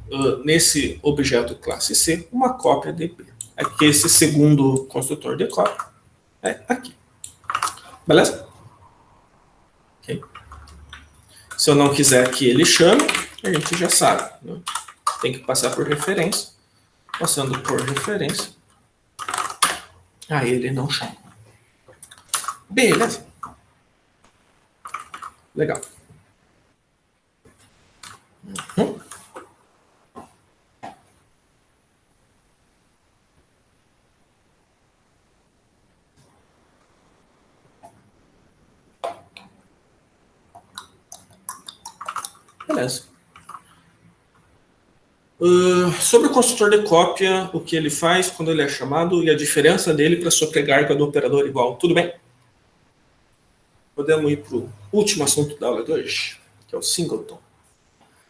nesse objeto classe C, uma cópia de B. É que esse segundo construtor de cópia é aqui. Beleza? Okay. Se eu não quiser que ele chame, a gente já sabe, né? Tem que passar por referência. Passando por referência, aí ele não chama. Beleza. Legal. Uhum. Beleza. Sobre o construtor de cópia, o que ele faz quando ele é chamado e a diferença dele para a sobrecarga do operador igual. Tudo bem? Podemos ir para o último assunto da aula de hoje, que é o singleton.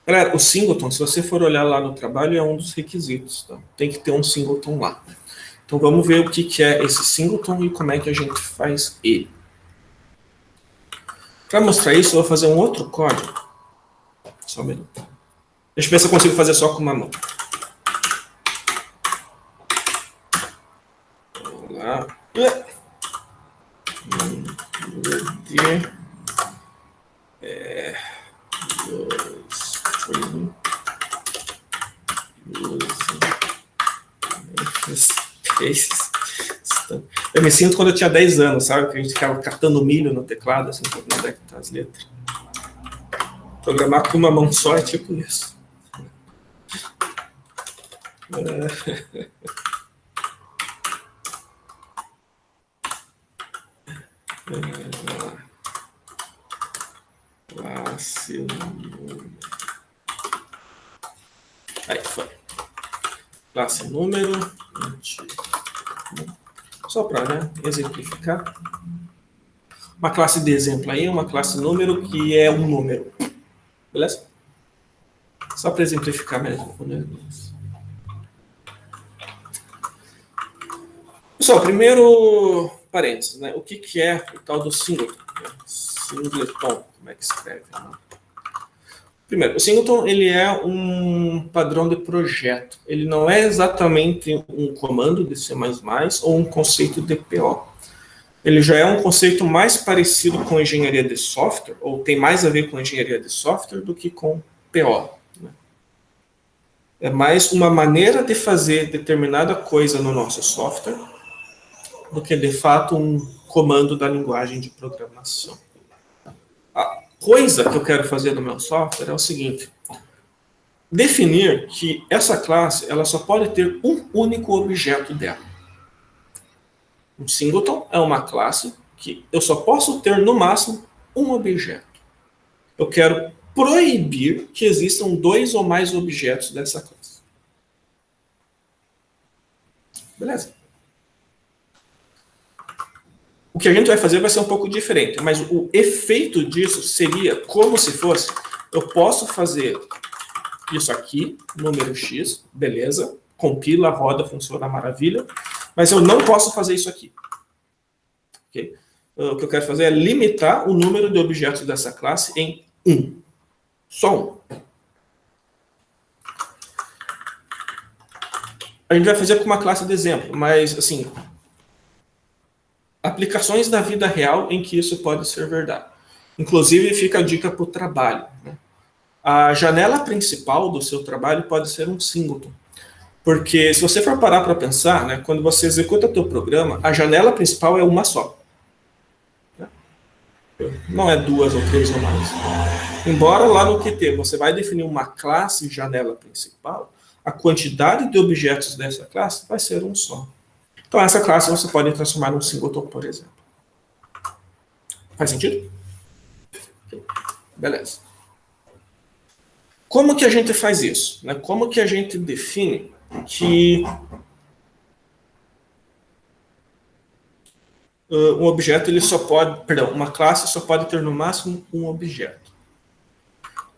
Galera, o singleton, se você for olhar lá no trabalho, é um dos requisitos. Tá? Tem que ter um singleton lá. Então vamos ver o que é esse singleton e como é que a gente faz ele. Para mostrar isso, eu vou fazer um outro código. Só um minuto. Deixa eu ver se eu consigo fazer só com uma mão. Vamos lá. Eu me sinto quando eu tinha 10 anos, sabe? Que a gente ficava catando milho no teclado, assim, para ver onde é que tá as letras. Programar com uma mão só é tipo isso. Classe número. Aí foi. Classe número. Só para exemplificar. Uma classe de exemplo aí, uma classe número que é um número. Beleza? Só para exemplificar mesmo o negócio. Pessoal, primeiro parênteses, né? O que é o tal do singleton? Singleton, como é que escreve? Primeiro, o singleton ele é um padrão de projeto. Ele não é exatamente um comando de C++ ou um conceito de PO. Ele já é um conceito mais parecido com engenharia de software, ou tem mais a ver com engenharia de software do que com PO. Né? É mais uma maneira de fazer determinada coisa no nosso software do que, de fato, um comando da linguagem de programação. A coisa que eu quero fazer no meu software é o seguinte: definir que essa classe ela só pode ter um único objeto dela. Um singleton é uma classe que eu só posso ter, no máximo, um objeto. Eu quero proibir que existam 2 ou mais objetos dessa classe. Beleza? O que a gente vai fazer vai ser um pouco diferente, mas o efeito disso seria como se fosse, eu posso fazer isso aqui, número X, beleza, compila, roda, funciona maravilha, mas eu não posso fazer isso aqui. Okay? O que eu quero fazer é limitar o número de objetos dessa classe em 1. Só 1. A gente vai fazer com uma classe de exemplo, mas, assim, aplicações da vida real em que isso pode ser verdade. Inclusive, fica a dica para o trabalho. Né? A janela principal do seu trabalho pode ser um singleton. Porque se você for parar para pensar, né, quando você executa o teu programa, a janela principal é uma só. Não é 2 ou 3 ou mais. Embora lá no Qt você vai definir uma classe janela principal, a quantidade de objetos dessa classe vai ser um só. Então essa classe você pode transformar num singleton, por exemplo. Faz sentido? Beleza. Como que a gente faz isso? Né? Como que a gente define que um objeto ele só pode, uma classe só pode ter no máximo um objeto?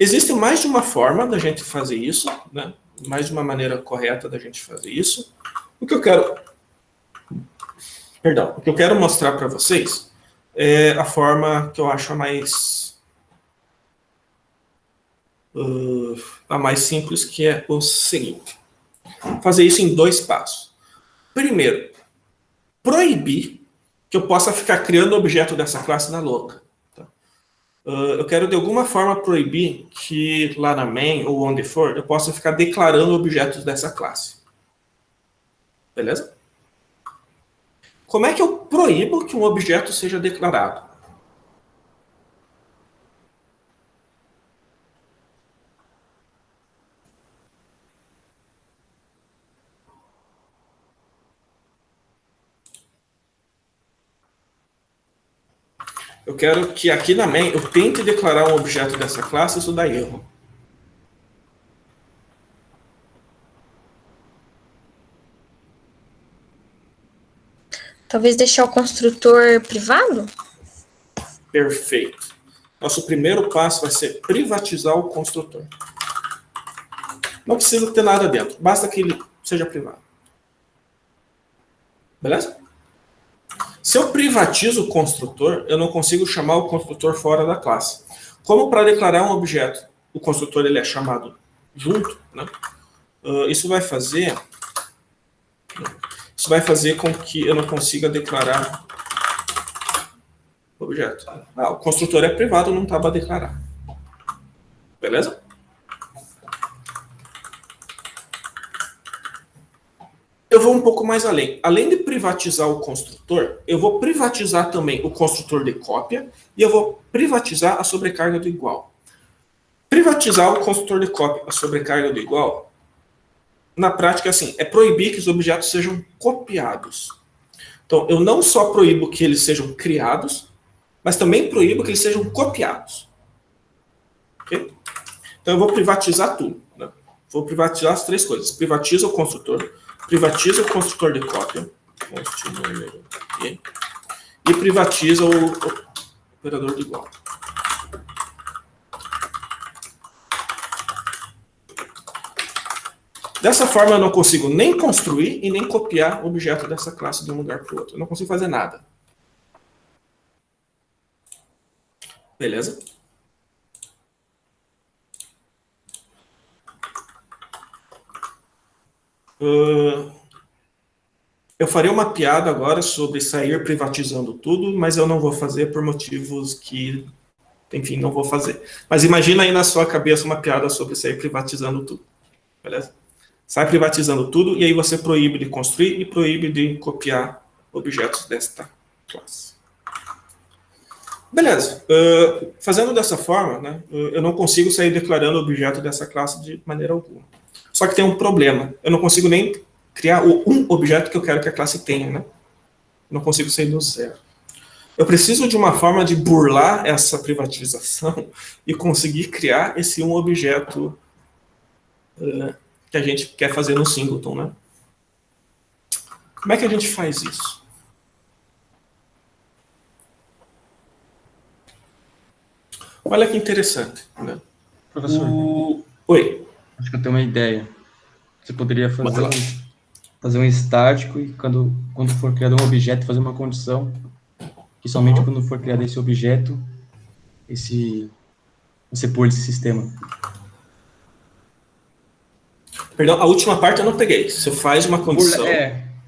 Existe mais de uma forma da gente fazer isso, né? Mais de uma maneira correta da gente fazer isso. O que eu quero mostrar para vocês é a forma que eu acho a mais simples, que é o seguinte. Fazer isso em 2 passos. Primeiro, proibir que eu possa ficar criando objeto dessa classe na louca. Tá? eu quero de alguma forma proibir que lá na main ou onde for, eu possa ficar declarando objetos dessa classe. Beleza? Como é que eu proíbo que um objeto seja declarado? Eu quero que aqui na main eu tente declarar um objeto dessa classe, isso dá erro. Talvez deixar o construtor privado? Perfeito. Nosso primeiro passo vai ser privatizar o construtor. Não precisa ter nada dentro, basta que ele seja privado. Beleza? Se eu privatizo o construtor, eu não consigo chamar o construtor fora da classe. Como para declarar um objeto, o construtor ele é chamado junto, né? Isso vai fazer com que eu não consiga declarar o objeto. O construtor é privado, não está para declarar. Beleza? Eu vou um pouco mais além. Além de privatizar o construtor, eu vou privatizar também o construtor de cópia e eu vou privatizar a sobrecarga do igual. Privatizar o construtor de cópia, a sobrecarga do igual, na prática, assim, é proibir que os objetos sejam copiados. Então, eu não só proíbo que eles sejam criados, mas também proíbo que eles sejam copiados. Ok? Então, eu vou privatizar tudo. Né? Vou privatizar as três coisas. Privatiza o construtor, privatiza o construtor de cópia, e privatiza o operador de igual. Dessa forma, eu não consigo nem construir e nem copiar o objeto dessa classe de um lugar para o outro. Eu não consigo fazer nada. Beleza? Eu farei uma piada agora sobre sair privatizando tudo, mas eu não vou fazer por motivos que, enfim, não vou fazer. Mas imagina aí na sua cabeça uma piada sobre sair privatizando tudo. Beleza? Sai privatizando tudo e aí você proíbe de construir e proíbe de copiar objetos desta classe. Beleza. Fazendo dessa forma, né, eu não consigo sair declarando objeto dessa classe de maneira alguma. Só que tem um problema. Eu não consigo nem criar um objeto que eu quero que a classe tenha. Né? Eu não consigo sair do zero. Eu preciso de uma forma de burlar essa privatização e conseguir criar esse um objeto que a gente quer fazer no singleton, né? Como é que a gente faz isso? Olha que interessante, né? Professor, Oi. acho que eu tenho uma ideia. Você poderia fazer um estático e quando for criado um objeto, fazer uma condição que somente quando for criado esse objeto, você pôr esse sistema. Perdão, a última parte eu não peguei. Você faz uma condição...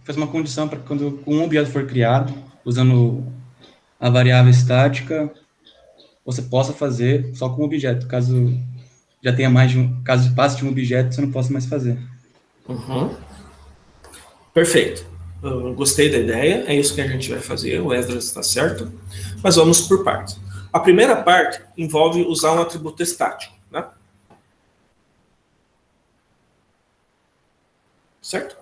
Faz uma condição para que quando um objeto for criado, usando a variável estática, você possa fazer só com o objeto. Caso já tenha caso passe de um objeto, você não possa mais fazer. Uhum. Perfeito. Eu gostei da ideia, é isso que a gente vai fazer, o Esdras está certo. Mas vamos por partes. A primeira parte envolve usar um atributo estático, né? Certo?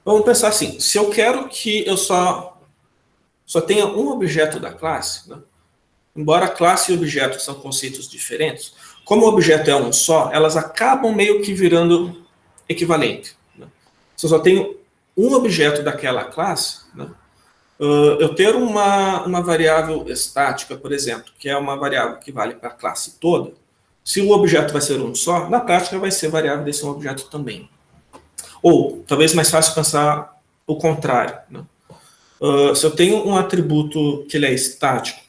Vamos pensar assim, se eu quero que eu só tenha um objeto da classe, né? Embora classe e objeto são conceitos diferentes, como o objeto é um só, elas acabam meio que virando equivalente. Né? Se eu só tenho um objeto daquela classe, né? Eu ter uma variável estática, por exemplo, que é uma variável que vale para a classe toda, se o objeto vai ser um só, na prática vai ser variável desse um objeto também. Ou, talvez mais fácil pensar o contrário. Né? Se eu tenho um atributo que ele é estático,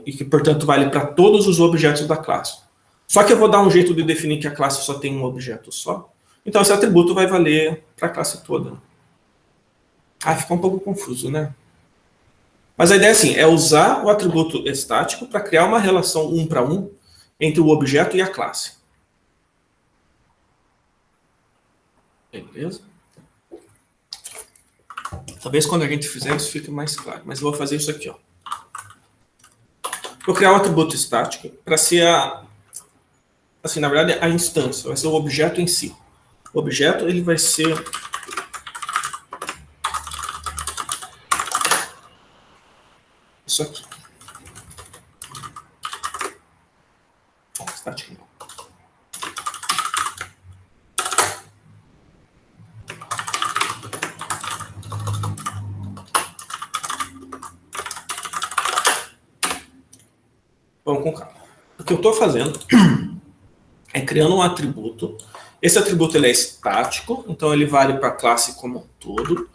e que, portanto, vale para todos os objetos da classe, só que eu vou dar um jeito de definir que a classe só tem um objeto só, então esse atributo vai valer para a classe toda. Fica um pouco confuso, né? Mas a ideia assim, é usar o atributo estático para criar uma relação 1 para 1 entre o objeto e a classe. Beleza? Talvez quando a gente fizer isso fique mais claro, mas eu vou fazer isso aqui, ó. Vou criar um atributo estático para ser assim, na verdade, a instância, vai ser o objeto em si. O objeto, ele vai ser isso aqui. Estático não. Vamos com calma. O que eu estou fazendo é criando um atributo. Esse atributo ele é estático, então ele vale para a classe como um todo.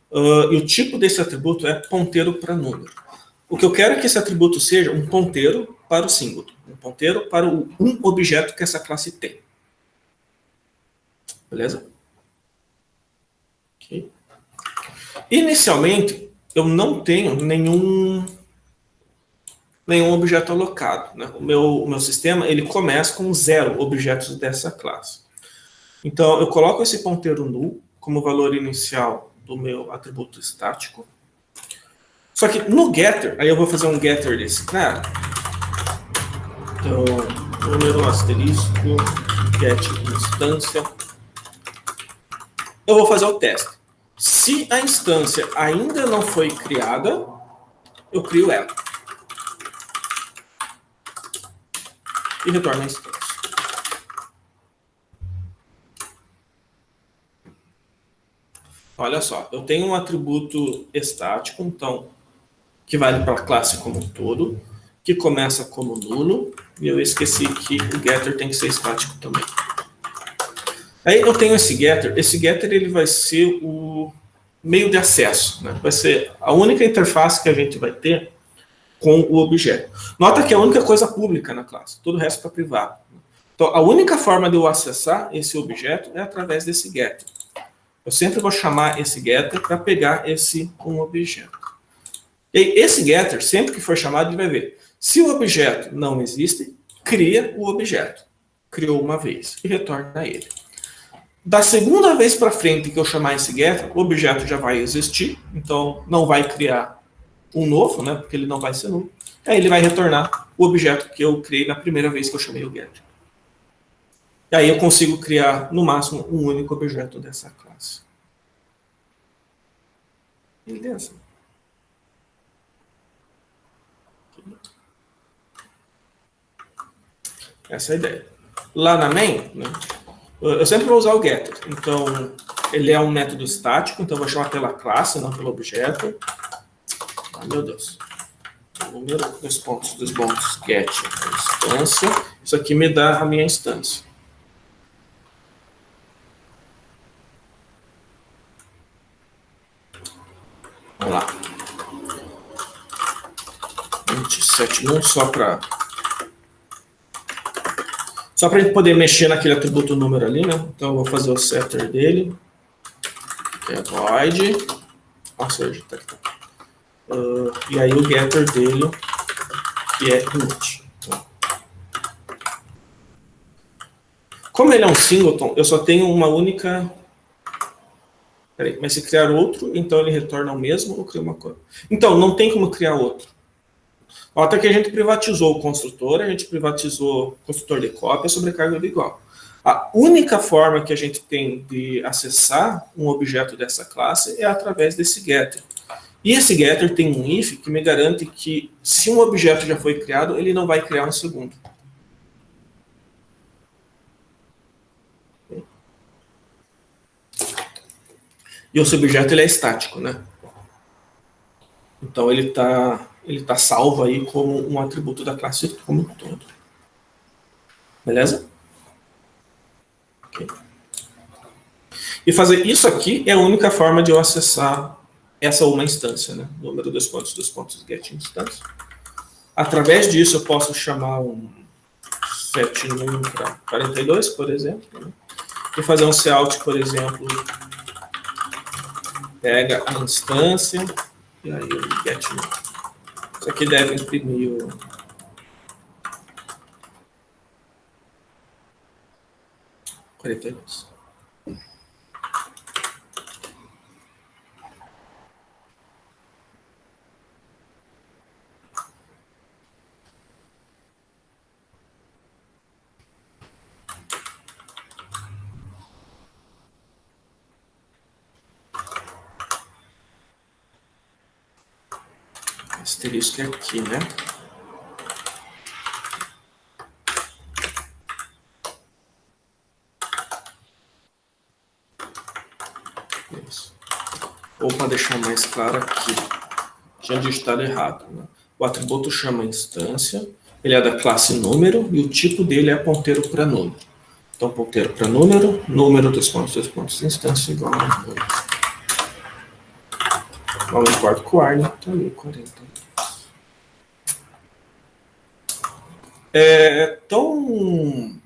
E o tipo desse atributo é ponteiro para número. O que eu quero é que esse atributo seja um ponteiro para o símbolo, um ponteiro para um objeto que essa classe tem. Beleza? Okay. Inicialmente, eu não tenho nenhum objeto alocado, né? O meu sistema ele começa com 0 objetos dessa classe. Então, eu coloco esse ponteiro null como valor inicial do meu atributo estático. Só que no getter, aí eu vou fazer um getter desse cara. Então, número asterisco, get instância. Eu vou fazer o teste. Se a instância ainda não foi criada, eu crio ela. E retorno a instância. Olha só, eu tenho um atributo estático, então, que vale para a classe como um todo, que começa como nulo, e eu esqueci que o getter tem que ser estático também. Aí eu tenho esse getter ele vai ser o meio de acesso, né? Vai ser a única interface que a gente vai ter com o objeto. Nota que é a única coisa pública na classe, todo o resto está privado. Então, a única forma de eu acessar esse objeto é através desse getter. Eu sempre vou chamar esse getter para pegar esse objeto. E aí, esse getter, sempre que for chamado, ele vai ver. Se o objeto não existe, cria o objeto. Criou uma vez e retorna a ele. Da segunda vez para frente que eu chamar esse getter, o objeto já vai existir, então não vai criar um novo, né, porque ele não vai ser nulo. Aí ele vai retornar o objeto que eu criei na primeira vez que eu chamei o getter. E aí eu consigo criar, no máximo, um único objeto dessa classe. Beleza? Essa é a ideia. Lá na main, né, eu sempre vou usar o getter. Então, ele é um método estático, então eu vou chamar pela classe, não pelo objeto. Ah, meu Deus. Número, dois pontos, get instância. Isso aqui me dá a minha instância. Vamos lá. 27.1 só para a gente poder mexer naquele atributo número ali, né? Então eu vou fazer o setter dele, que é void. Nossa, hoje tá aqui. E aí o getter dele, que é int. Como ele é um singleton, eu só tenho uma única... Peraí, mas se criar outro, então ele retorna o mesmo ou cria uma coisa? Então, não tem como criar outro. Até que a gente privatizou o construtor, a gente privatizou o construtor de cópia, sobrecarga de igual. A única forma que a gente tem de acessar um objeto dessa classe é através desse getter. E esse getter tem um if que me garante que, se um objeto já foi criado, ele não vai criar um segundo. E esse objeto ele é estático, né? Então ele tá salvo aí como um atributo da classe como um todo. Beleza? Okay. E fazer isso aqui é a única forma de eu acessar essa uma instância, né? Número dos pontos, get instância. Através disso eu posso chamar um setNum para 42, por exemplo, né? E fazer um cout, por exemplo, pega a instância e aí o get num. Isso aqui deve imprimir o... $42. Asterisco aqui, né? Isso. Ou para deixar mais claro aqui, tinha digitado errado, né? O atributo chama instância, ele é da classe número e o tipo dele é ponteiro para número. Então, ponteiro para número, número dos pontos, instância igual a número. Não importa com o ar, né? Tá ali, 40. Então,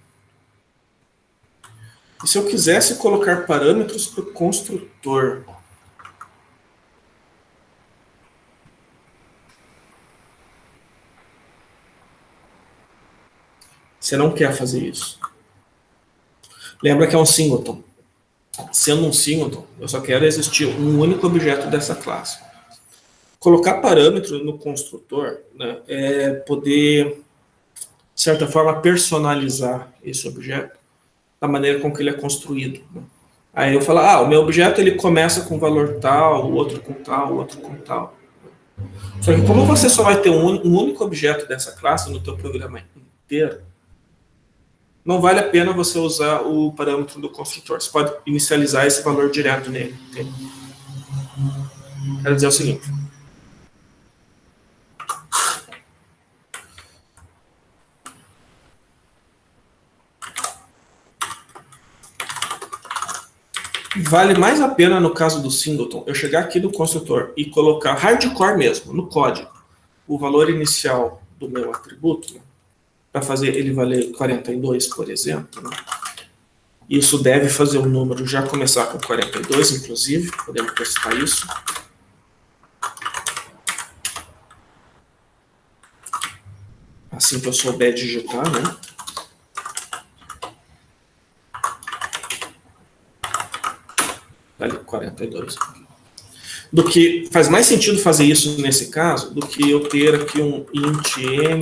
se eu quisesse colocar parâmetros para o construtor, você não quer fazer isso. Lembra que é um singleton. Sendo um singleton, eu só quero existir um único objeto dessa classe. Colocar parâmetro no construtor, né, é poder, de certa forma, personalizar esse objeto da maneira com que ele é construído. Né? Aí eu falo, o meu objeto ele começa com valor tal, o outro com tal, o outro com tal. Só que como você só vai ter um único objeto dessa classe no teu programa inteiro, não vale a pena você usar o parâmetro do construtor. Você pode inicializar esse valor direto nele. Okay? Quero dizer o seguinte. Vale mais a pena, no caso do singleton, eu chegar aqui no construtor e colocar hardcore mesmo, no código, o valor inicial do meu atributo, né, para fazer ele valer 42, por exemplo. Né, isso deve fazer o número já começar com 42, inclusive, podemos testar isso. Assim que eu souber digitar, né? Vale 42. Do que faz mais sentido fazer isso nesse caso do que eu ter aqui um int n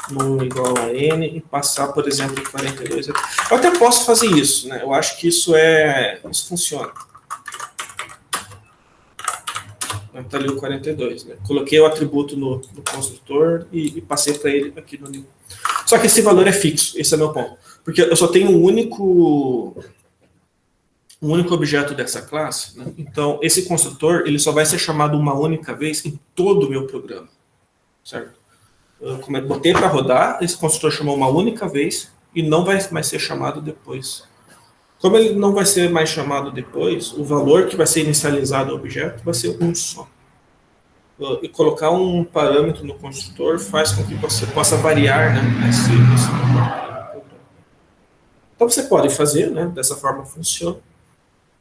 num igual a n e passar, por exemplo, 42. Eu até posso fazer isso, né? Eu acho que isso funciona. Está ali o 42, né? Coloquei o atributo no construtor e passei para ele aqui no nível. Só que esse valor é fixo, esse é meu ponto. Porque eu só tenho um único objeto dessa classe, né? Então esse construtor ele só vai ser chamado uma única vez em todo o meu programa, certo? Como eu botei para rodar, esse construtor chamou uma única vez e não vai mais ser chamado depois. Como ele não vai ser mais chamado depois, o valor que vai ser inicializado ao objeto vai ser um só. E colocar um parâmetro no construtor faz com que você possa variar, né, esse valor. Então você pode fazer, né, dessa forma funciona.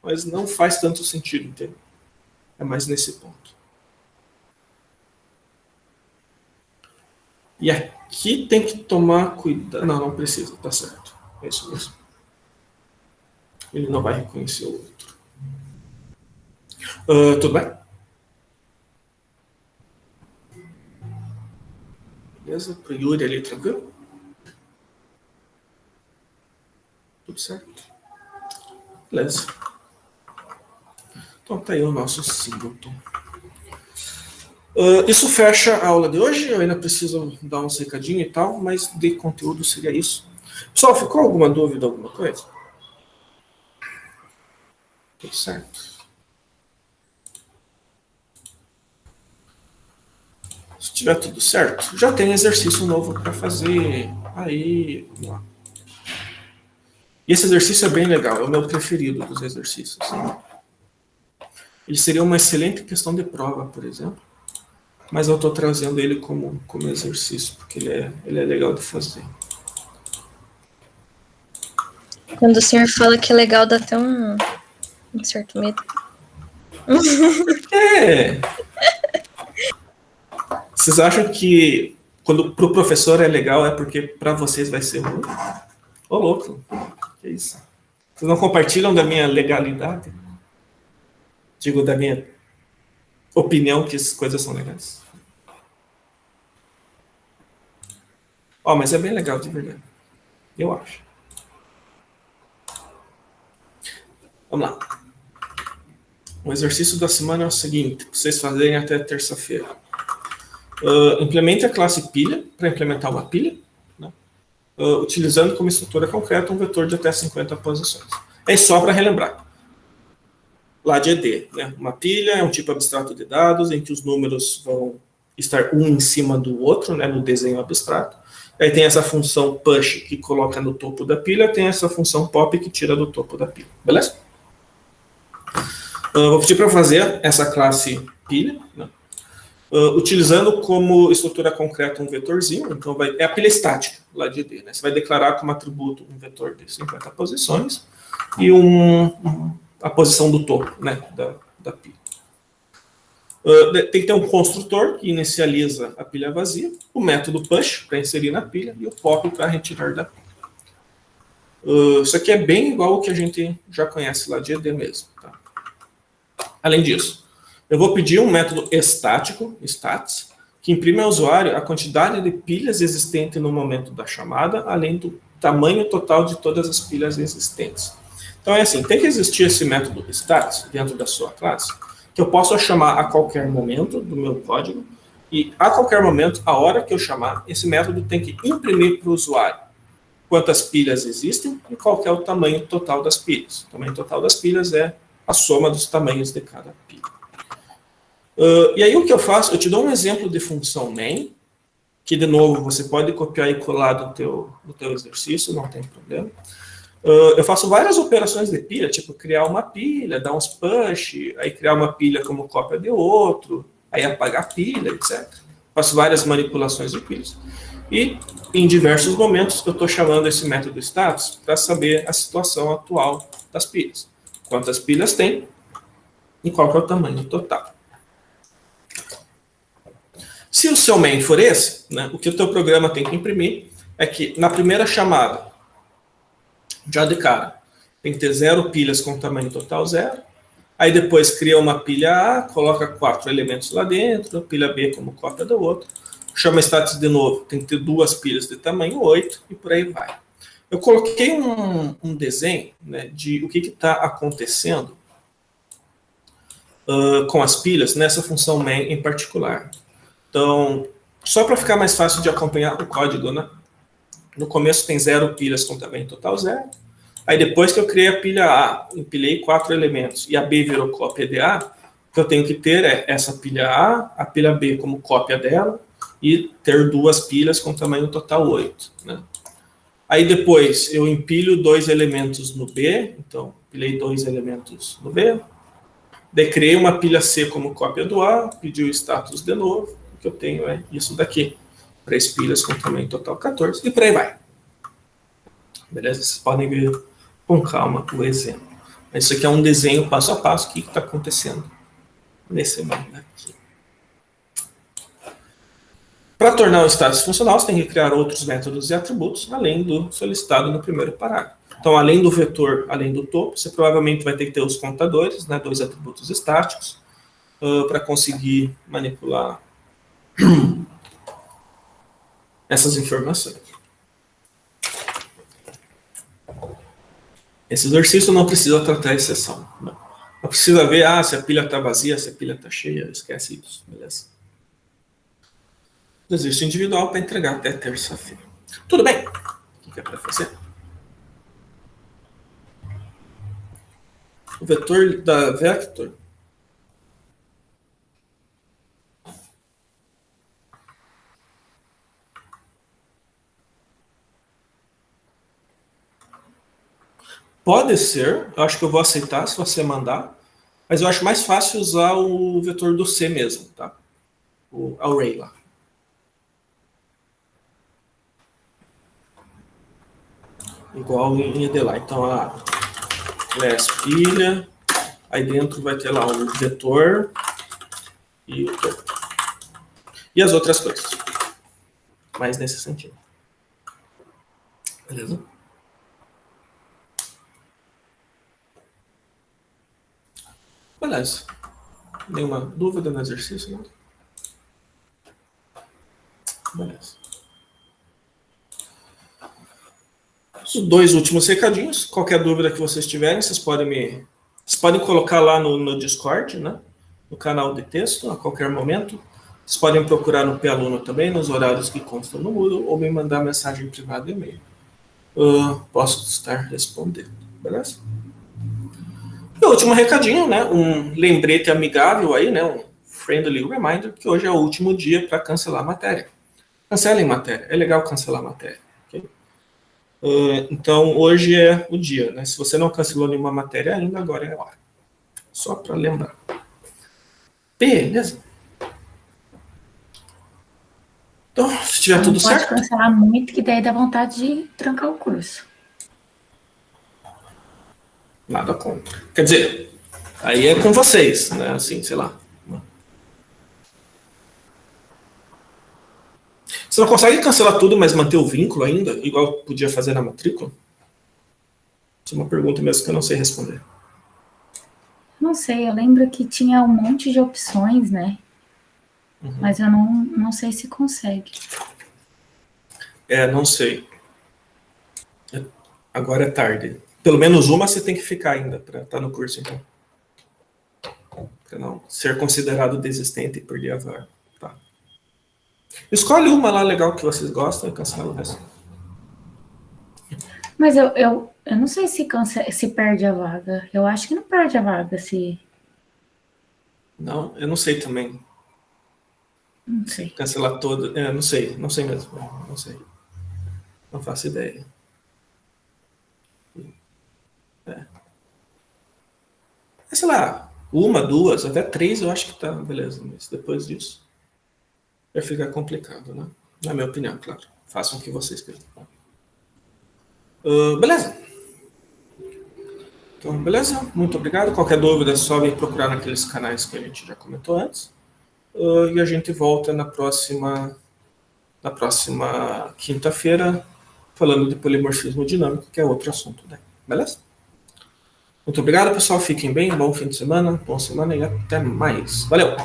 Mas não faz tanto sentido, entende? É mais nesse ponto. E aqui tem que tomar cuidado. Não precisa, tá certo. É isso mesmo. Ele não vai reconhecer o outro. Tudo bem? Beleza? Pro Yuri ali, tranquilo? Tudo certo? Beleza. Então tá aí o nosso singleton. Isso fecha a aula de hoje. Eu ainda preciso dar um recadinho e tal, mas de conteúdo seria isso. Pessoal, ficou alguma dúvida, alguma coisa? Tudo certo. Se tiver tudo certo, já tem exercício novo para fazer. Aí, vamos lá. E esse exercício é bem legal, é o meu preferido dos exercícios. Ele seria uma excelente questão de prova, por exemplo, mas eu estou trazendo ele como exercício, porque ele é legal de fazer. Quando o senhor fala que é legal, dá até um certo medo. Vocês acham que quando para o professor é legal, é porque para vocês vai ser ruim? Ô, louco, que isso? Vocês não compartilham da minha legalidade? Digo, da minha opinião que as coisas são legais. Ó, mas é bem legal, de verdade. Eu acho. Vamos lá. O exercício da semana é o seguinte, para vocês fazerem até terça-feira. Implemente a classe pilha, para implementar uma pilha, né? Utilizando como estrutura concreta um vetor de até 50 posições. É só para relembrar. Lá de ED, né? Uma pilha é um tipo abstrato de dados em que os números vão estar um em cima do outro, né, no desenho abstrato. Aí tem essa função push que coloca no topo da pilha, tem essa função pop que tira do topo da pilha, beleza? Vou pedir para fazer essa classe pilha, né? Utilizando como estrutura concreta um vetorzinho, então é a pilha estática lá de ED, né? Você vai declarar como atributo um vetor de 50 posições e a posição do topo, né, da pilha. Tem que ter um construtor que inicializa a pilha vazia, o método push para inserir na pilha e o pop para retirar da pilha. Isso aqui é bem igual ao que a gente já conhece lá de ED mesmo. Tá? Além disso, eu vou pedir um método estático, stats, que imprime ao usuário a quantidade de pilhas existentes no momento da chamada, além do tamanho total de todas as pilhas existentes. Então é assim, tem que existir esse método stats dentro da sua classe, que eu posso chamar a qualquer momento do meu código, e a qualquer momento, a hora que eu chamar, esse método tem que imprimir para o usuário quantas pilhas existem e qual que é o tamanho total das pilhas. O tamanho total das pilhas é a soma dos tamanhos de cada pilha. E aí o que eu faço? Eu te dou um exemplo de função main, que de novo você pode copiar e colar do teu exercício, não tem problema. Eu faço várias operações de pilha, tipo criar uma pilha, dar uns push, aí criar uma pilha como cópia de outro, aí apagar a pilha, etc. Faço várias manipulações de pilhas. E em diversos momentos eu estou chamando esse método status para saber a situação atual das pilhas. Quantas pilhas tem e qual que é o tamanho total. Se o seu main for esse, né, o que o teu programa tem que imprimir é que na primeira chamada, já de cara, tem que ter 0 pilhas com tamanho total 0. Aí depois cria uma pilha A, coloca 4 elementos lá dentro, a pilha B como cópia do outro. Chama status de novo, tem que ter 2 pilhas de tamanho 8 e por aí vai. Eu coloquei um desenho, né, de o que está acontecendo com as pilhas nessa função main em particular. Então, só para ficar mais fácil de acompanhar o código, né? No começo tem 0 pilhas com tamanho total 0. Aí depois que eu criei a pilha A, empilhei 4 elementos e a B virou cópia de A, o que eu tenho que ter é essa pilha A pilha B como cópia dela e ter 2 pilhas com tamanho total 8. Né? Aí depois eu empilho 2 elementos no B, então empilhei 2 elementos no B. Daí criei uma pilha C como cópia do A, pedi o status de novo, o que eu tenho é isso daqui. 3 pilhas com tamanho total 14, e por aí vai. Beleza? Vocês podem ver com calma o exemplo. Isso aqui é um desenho passo a passo, o que está acontecendo nesse momento aqui. Para tornar o status funcional, você tem que criar outros métodos e atributos, além do solicitado no primeiro parágrafo. Então, além do vetor, além do topo, você provavelmente vai ter que ter os contadores, né, 2 atributos estáticos, para conseguir manipular essas informações. Esse exercício não precisa tratar a exceção. Não precisa ver se a pilha está vazia, se a pilha está cheia, esquece isso, beleza? Exercício individual para entregar até terça-feira. Tudo bem? O que é para fazer? O vetor da vector pode ser, eu acho que eu vou aceitar se você mandar, mas eu acho mais fácil usar o vetor do C mesmo, tá? O array lá. Igual em ED lá. Então, a class pilha, aí dentro vai ter lá o vetor e o topo. E as outras coisas. Mais nesse sentido. Beleza? Beleza. Nenhuma dúvida no exercício, não? Beleza. Os 2 últimos recadinhos. Qualquer dúvida que vocês tiverem, vocês podem colocar lá no Discord, né? No canal de texto, a qualquer momento. Vocês podem procurar no P-Aluno também, nos horários que constam no Moodle, ou me mandar mensagem privada e e-mail. Posso estar respondendo, beleza? E o último recadinho, né? Um lembrete amigável aí, né? Um friendly reminder, que hoje é o último dia para cancelar a matéria. Cancelem matéria. É legal cancelar matéria. Okay? Então, hoje é o dia, né? Se você não cancelou nenhuma matéria ainda, agora é a hora. Só para lembrar. Beleza? Então, se tiver tudo certo... Não pode cancelar muito, que daí dá vontade de trancar o curso. Nada contra. Quer dizer, aí é com vocês, né? Assim, sei lá. Você não consegue cancelar tudo, mas manter o vínculo ainda, igual podia fazer na matrícula? Isso é uma pergunta mesmo que eu não sei responder. Não sei, eu lembro que tinha um monte de opções, né? Uhum. Mas eu não sei se consegue. Não sei. Agora é tarde. Pelo menos uma você tem que ficar ainda para estar no curso, então. Para não ser considerado desistente e perder a vaga. Tá. Escolhe uma lá legal que vocês gostam e cancela o resto. Mas eu não sei se perde a vaga. Eu acho que não perde a vaga, se... Não, eu não sei também. Não sei. Cancelar todo. Não sei mesmo. Não sei. Não faço ideia. Sei lá, 1, 2, até 3 eu acho que tá beleza, mas depois disso vai ficar complicado, né? Na minha opinião, claro. Façam o que vocês querem. Beleza. Então, beleza? Muito obrigado. Qualquer dúvida é só vir procurar naqueles canais que a gente já comentou antes. E a gente volta na próxima quinta-feira falando de polimorfismo dinâmico, que é outro assunto, né? Beleza? Muito obrigado, pessoal. Fiquem bem. Bom fim de semana. Boa semana e até mais. Valeu!